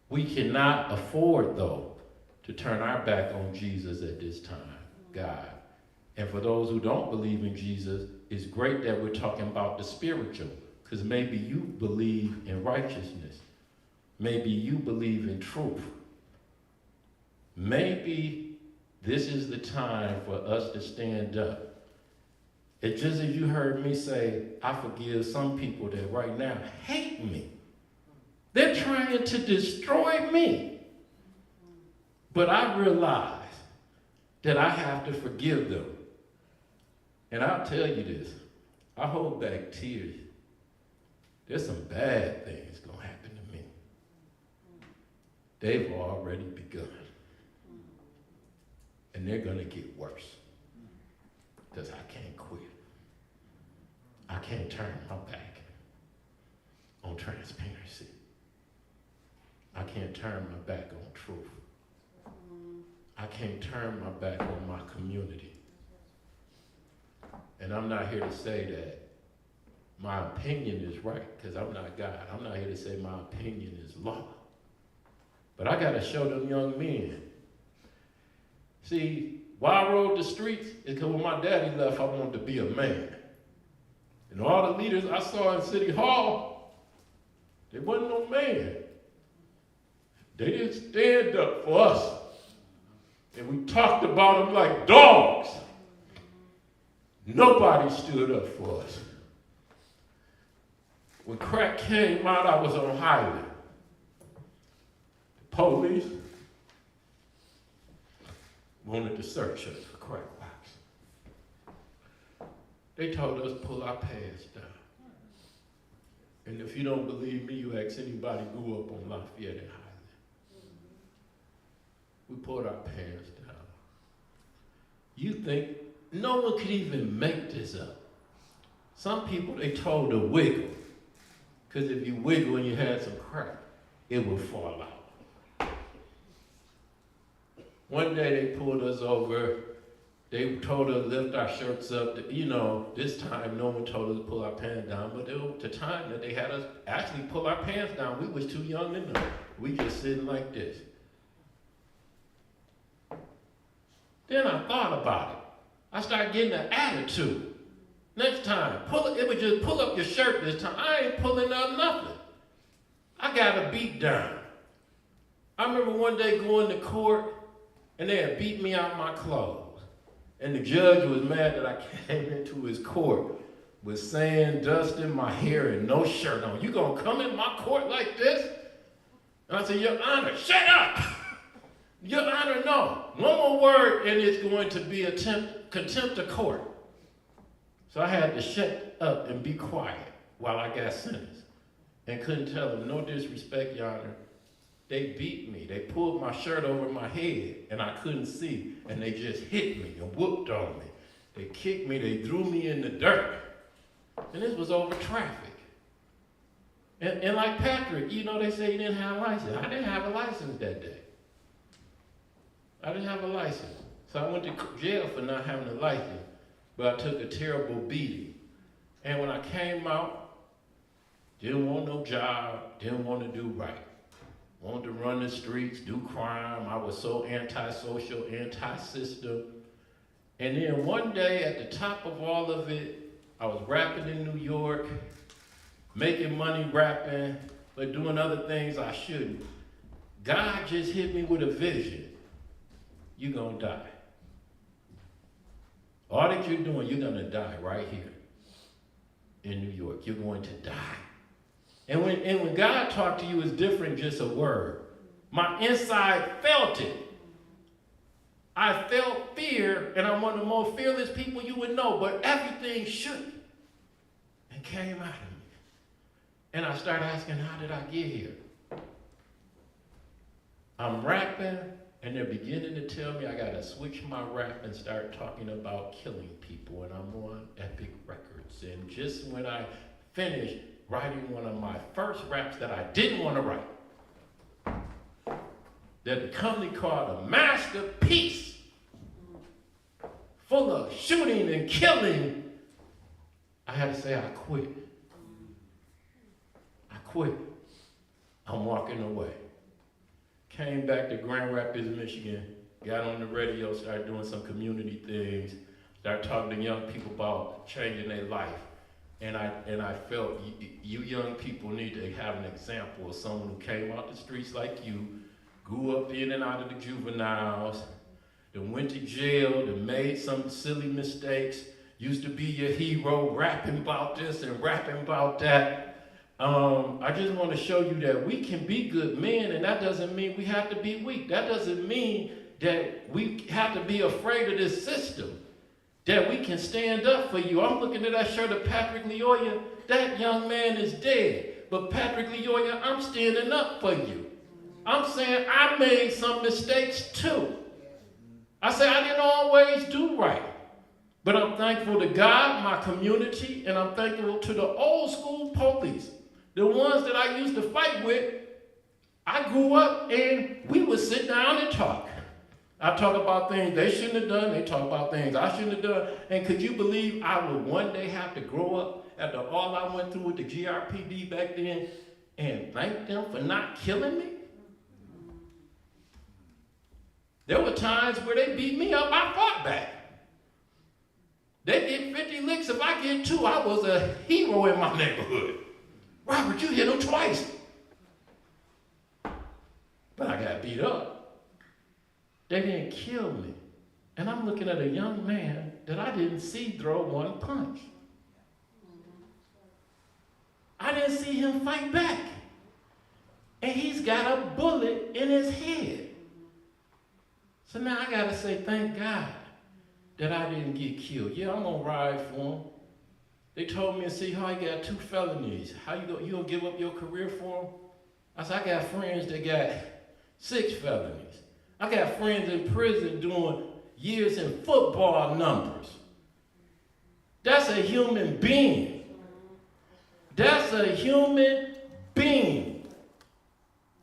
We cannot afford, though, to turn our back on Jesus at this time, God. And for those who don't believe in Jesus, it's great that we're talking about the spiritual, because maybe you believe in righteousness. Maybe you believe in truth. Maybe this is the time for us to stand up. It's just as you heard me say, I forgive some people that right now hate me. They're trying to destroy me. But I realize that I have to forgive them. And I'll tell you this, I hold back tears. There's some bad things gonna happen to me. They've already begun. And they're gonna get worse. Because I can't quit. I can't turn my back on transparency. I can't turn my back on truth. I can't turn my back on my community. And I'm not here to say that my opinion is right, because I'm not God. I'm not here to say my opinion is law. But I gotta show them young men. See, why I rode the streets is because when my daddy left, I wanted to be a man. And all the leaders I saw in City Hall, they wasn't no man. They didn't stand up for us. And we talked about them like dogs. Nobody stood up for us. When crack came out, I was on highway. The police wanted to search us for crack rocks. They told us to pull our pants down. And if you don't believe me, you ask anybody who grew up on Lafayette and Highland. We pulled our pants down. You think no one could even make this up? Some people they told to wiggle. Because if you wiggle and you had some crack, it would fall out. One day they pulled us over. They told us to lift our shirts up. You know, this time no one told us to pull our pants down, but it was the time that they had us actually pull our pants down. We was too young to know. We just sitting like this. Then I thought about it. I started getting an attitude. Next time, it was just pull up your shirt this time. I ain't pulling up nothing. I got a beat down. I remember one day going to court and they had beat me out my clothes. And the judge was mad that I came into his court with sand, dust in my hair and no shirt on. You gonna come in my court like this? And I said, Your Honor, shut up! Your Honor, no. One more word and it's going to be contempt of court. So I had to shut up and be quiet while I got sentenced. And couldn't tell them, no disrespect, Your Honor. They beat me. They pulled my shirt over my head and I couldn't see. And they just hit me and whooped on me. They kicked me, they threw me in the dirt. And this was over traffic. And like Patrick, you know, they say he didn't have a license. I didn't have a license that day. I didn't have a license. So I went to jail for not having a license. But I took a terrible beating. And when I came out, didn't want no job, didn't want to do right. Wanted to run the streets, do crime. I was so antisocial, anti-system. And then one day at the top of all of it, I was rapping in New York, making money rapping, but doing other things I shouldn't. God just hit me with a vision. You're gonna die. All that you're doing, you're gonna die right here in New York. You're going to die. And when God talked to you, it's different just a word. My inside felt it. I felt fear, and I'm one of the most fearless people you would know, but everything shook and came out of me. And I started asking, how did I get here? I'm rapping, and they're beginning to tell me I gotta switch my rap and start talking about killing people, and I'm on Epic Records. And just when I finished, writing one of my first raps that I didn't want to write. That the company called a masterpiece, full of shooting and killing. I had to say, I quit. I quit. I'm walking away. Came back to Grand Rapids, Michigan, got on the radio, started doing some community things, started talking to young people about changing their life. And I felt you young people need to have an example of someone who came out the streets like you, grew up in and out of the juveniles, that went to jail, that made some silly mistakes, used to be your hero, rapping about this and rapping about that. I just want to show you that we can be good men, and that doesn't mean we have to be weak. That doesn't mean that we have to be afraid of this system, that we can stand up for you. I'm looking at that shirt of Patrick LYOYA. That young man is dead. But Patrick LYOYA, I'm standing up for you. I'm saying I made some mistakes too. I say I didn't always do right. But I'm thankful to God, my community, and I'm thankful to the old school police, the ones that I used to fight with. I grew up and we would sit down and talk. I talk about things they shouldn't have done, they talk about things I shouldn't have done. And could you believe I would one day have to grow up after all I went through with the GRPD back then and thank them for not killing me? There were times where they beat me up, I fought back. They get 50 licks, if I get 2, I was a hero in my neighborhood. Robert, you hit him twice. But I got beat up. They didn't kill me. And I'm looking at a young man that I didn't see throw one punch. I didn't see him fight back. And he's got a bullet in his head. So now I gotta say, thank God that I didn't get killed. Yeah, I'm gonna ride for him. They told me, see how he got 2 felonies. How you gonna give up your career for him? I said, I got friends that got 6 felonies. I got friends in prison doing years in football numbers. That's a human being. That's a human being.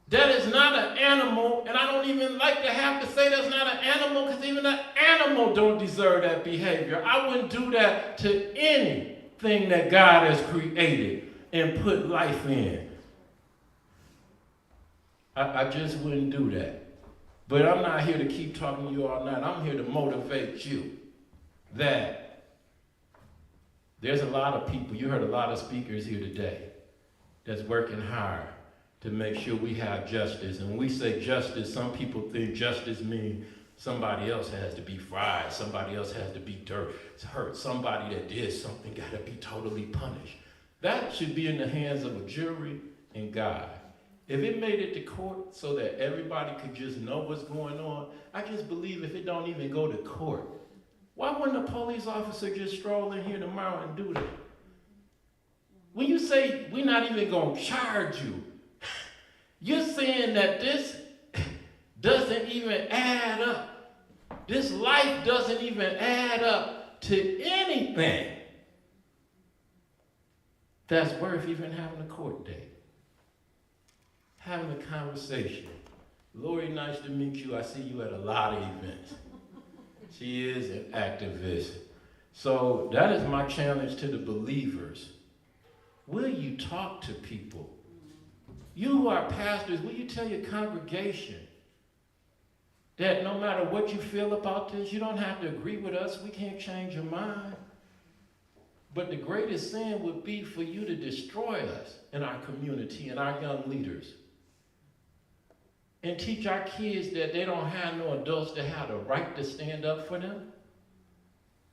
That is not an animal, and I don't even like to have to say that's not an animal, because even an animal don't deserve that behavior. I wouldn't do that to anything that God has created and put life in. I just wouldn't do that. But I'm not here to keep talking to you all night. I'm here to motivate you that there's a lot of people, you heard a lot of speakers here today, that's working hard to make sure we have justice. And when we say justice, some people think justice means somebody else has to be fried, somebody else has to be hurt, somebody that did something got to be totally punished. That should be in the hands of a jury and God. If it made it to court so that everybody could just know what's going on, I just believe if it don't even go to court, why wouldn't a police officer just stroll in here tomorrow and do that? When you say we're not even going to charge you, you're saying that this doesn't even add up. This life doesn't even add up to anything that's worth even having a court date. Having a conversation. Laurie, nice to meet you. I see you at a lot of events. She is an activist. So that is my challenge to the believers. Will you talk to people? You who are pastors, will you tell your congregation that no matter what you feel about this, you don't have to agree with us, we can't change your mind. But the greatest sin would be for you to destroy us in our community and our young leaders. And teach our kids that they don't have no adults that have the right to stand up for them.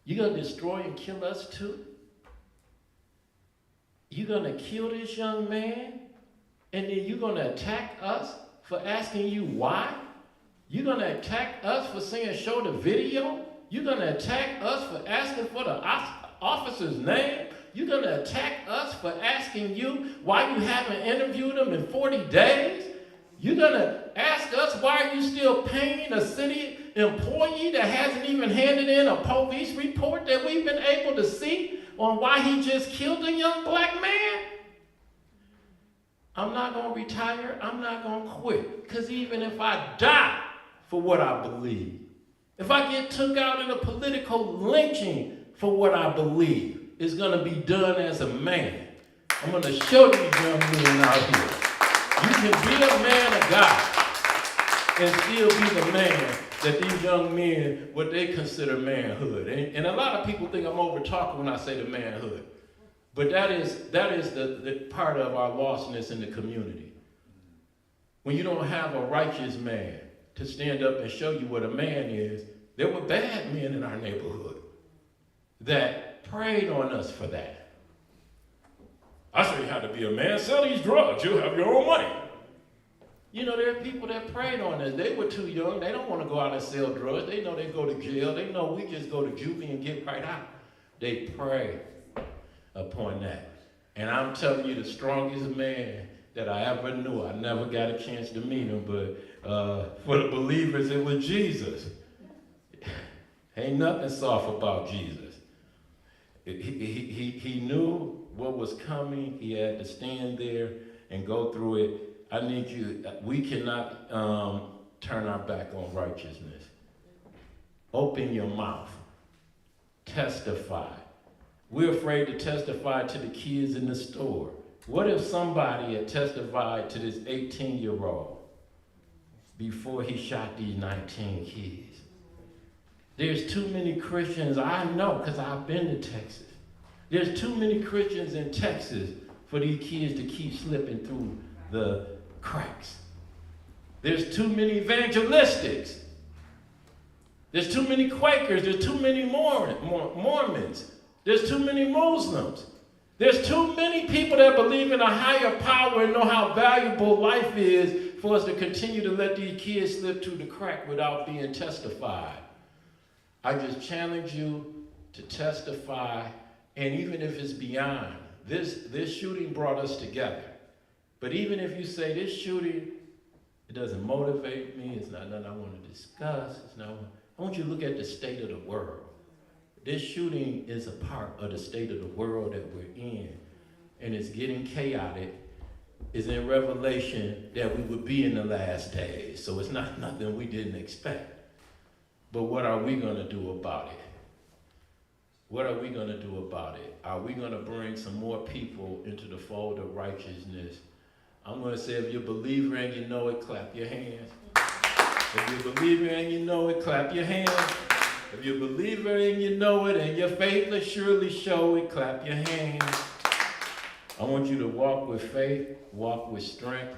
You're gonna destroy and kill us too? You're gonna kill this young man? And then you're going to attack us for asking you why? You're going to attack us for saying show the video? You're going to attack us for asking for the officer's name? You're going to attack us for asking you why you haven't interviewed him in 40 days? You're going to ask us why are you still paying a city employee that hasn't even handed in a police report that we've been able to see on why he just killed a young black man? I'm not going to retire. I'm not going to quit. Because even if I die for what I believe, if I get took out in a political lynching for what I believe, it's going to be done as a man. I'm going to show these young men out here. You can be a man of God and still be the man that these young men, what they consider manhood. And a lot of people think I'm over talking when I say the manhood. But that is the part of our lostness in the community. When you don't have a righteous man to stand up and show you what a man is, there were bad men in our neighborhood that preyed on us for that. I say you have to be a man, sell these drugs, you'll have your own money. You know, there are people that preyed on us. They were too young. They don't want to go out and sell drugs. They know they go to jail. They know we just go to juvie and get right out. They prey upon that. And I'm telling you, the strongest man that I ever knew, I never got a chance to meet him, but for the believers, it was Jesus. Ain't nothing soft about Jesus. He knew what was coming. He had to stand there and go through it. I need you, we cannot turn our back on righteousness. Open your mouth. Testify. We're afraid to testify to the kids in the store. What if somebody had testified to this 18-year-old before he shot these 19 kids? There's too many Christians, I know, because I've been to Texas. There's too many Christians in Texas for these kids to keep slipping through the cracks. There's too many evangelistics. There's too many Quakers. There's too many Mormons. There's too many Muslims. There's too many people that believe in a higher power and know how valuable life is for us to continue to let these kids slip through the crack without being testified. I just challenge you to testify, and even if it's beyond, this shooting brought us together. But even if you say this shooting, it doesn't motivate me, it's not nothing I want to discuss, I want you to look at the state of the world. This shooting is a part of the state of the world that we're in, and it's getting chaotic. It's in Revelation that we would be in the last days, so it's not nothing we didn't expect. But what are we going to do about it? What are we going to do about it? Are we going to bring some more people into the fold of righteousness? I'm going to say, if you're a believer and you know it, clap your hands. If you're a believer and you know it, clap your hands. If you're a believer and you know it, and your faith will surely show it, clap your hands. I want you to walk with faith, walk with strength,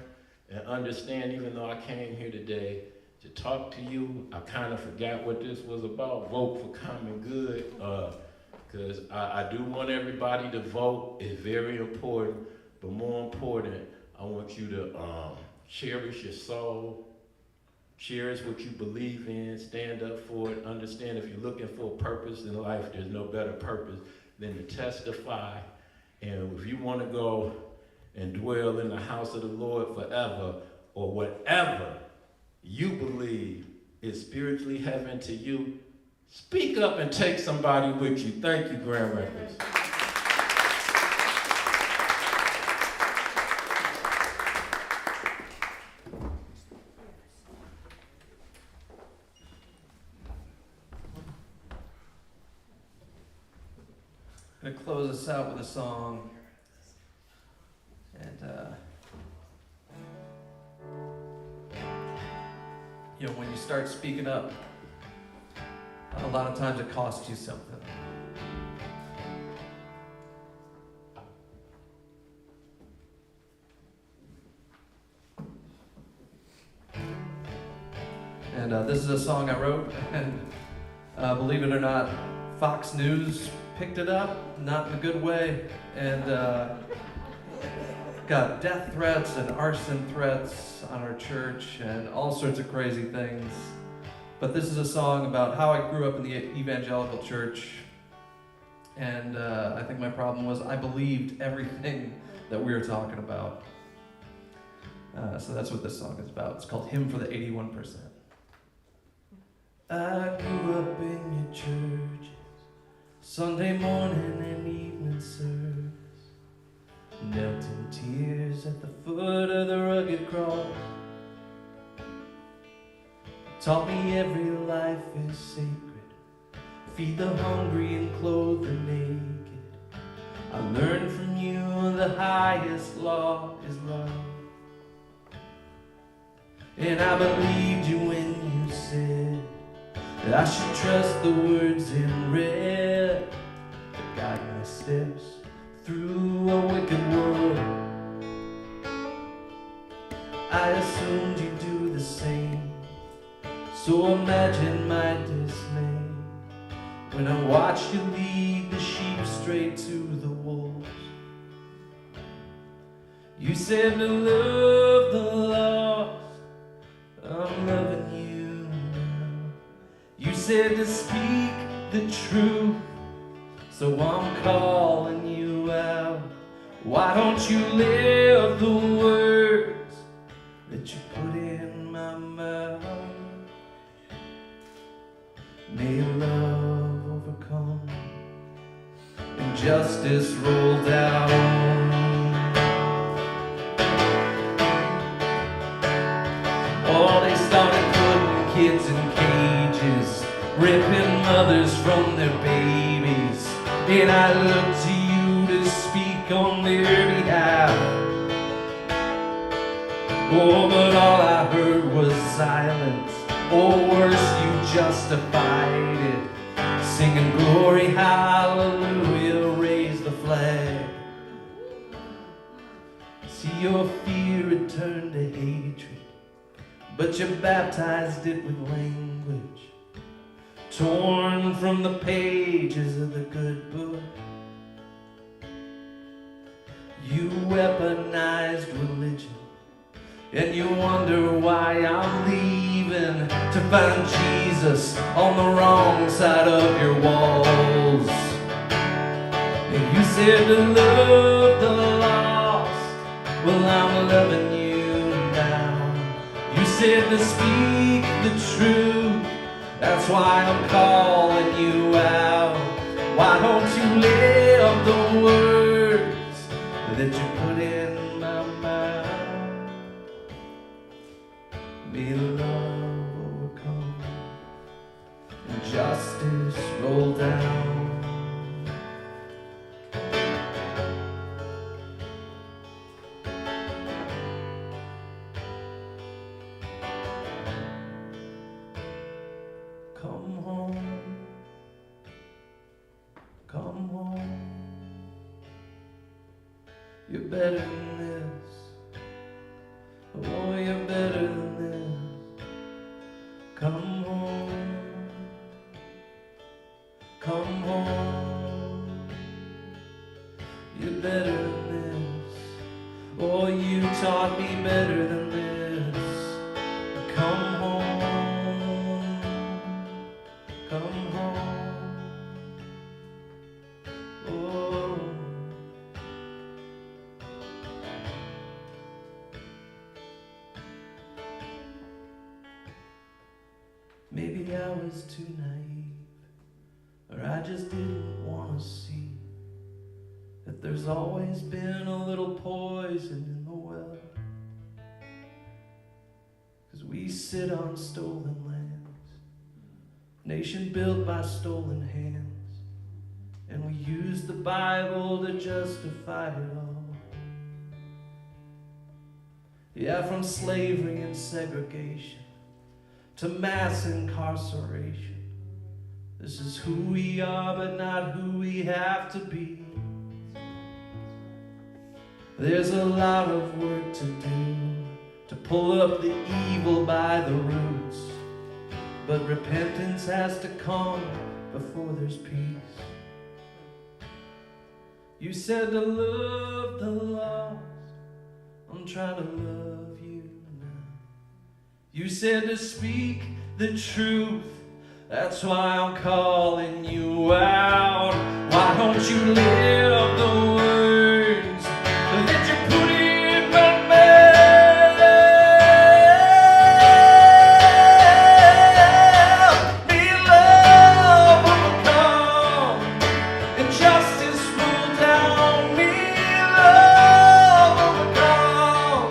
and understand, even though I came here today to talk to you, I kind of forgot what this was about. Vote for common good, because I do want everybody to vote. It's very important, but more important, I want you to cherish your soul, cherish what you believe in, stand up for it, understand if you're looking for a purpose in life, there's no better purpose than to testify. And if you want to go and dwell in the house of the Lord forever, or whatever you believe is spiritually heaven to you, speak up and take somebody with you. Thank you, Grand Rapids. I'm going to close us out with a song. And, you know, when you start speaking up, a lot of times it costs you something. And this is a song I wrote, and believe it or not, Fox News picked it up, not in a good way, and got death threats and arson threats on our church and all sorts of crazy things. But this is a song about how I grew up in the evangelical church, and I think my problem was I believed everything that we were talking about. So that's what this song is about. It's called Hymn for the 81%. I grew up in your church, Sunday morning and evening service, knelt in tears at the foot foot of the rugged cross. Taught me every life is sacred. Feed the hungry and clothe the naked. I learned from you the highest law is love. And I believed you when you said that I should trust the words in red that guide my steps through a wicked world. I assumed you'd do the same, so imagine my dismay when I watched you lead the sheep straight to the wolves. You said to love the lost, I'm loving you now. You said to speak the truth, so I'm calling you out. Why don't you live the words that you put in my mouth? May love overcome and justice roll down. Oh, they started putting kids in cages, ripping mothers from their babies, and I look to you to speak on their behalf. Oh, but all I heard was silence, or worse, you justified it, singing glory, hallelujah, raise the flag. See, your fear had turned to hatred, but you baptized it with language torn from the pages of the good book. You weaponized religion, and you wonder why I'm leaving to find Jesus on the wrong side of your walls. And you said to love the lost, well, I'm loving you now. You said to speak the truth, that's why I'm calling you out. Why don't you live the words that you put in my mouth? May love overcome and justice roll down. Come home, come home. You're better than this. Oh, you're better than this. Come home, come home. You're better than this. Oh, you taught me better than this. Come home, come home. Oh. Maybe I was too naive, or I just didn't want to see that there's always been a little poison in the well. 'Cause we sit on stolen lands, nation built by stolen hands, and we use the Bible to justify it all. Yeah, from slavery and segregation to mass incarceration. This is who we are, but not who we have to be. There's a lot of work to do to pull up the evil by the roots, but repentance has to come before there's peace. You said to love the lost, I'm trying to love you now. You said to speak the truth, that's why I'm calling you out. Why don't you live the words that you put in my mouth? May love overcome and justice roll down. May love overcome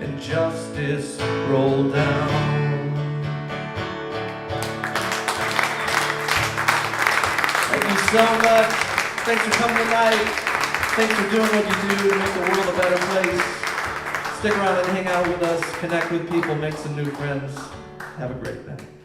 and justice roll down. Thank you so much. Thanks for coming tonight. Thanks for doing what you do to make the world a better place. Stick around and hang out with us, connect with people, make some new friends. Have a great night.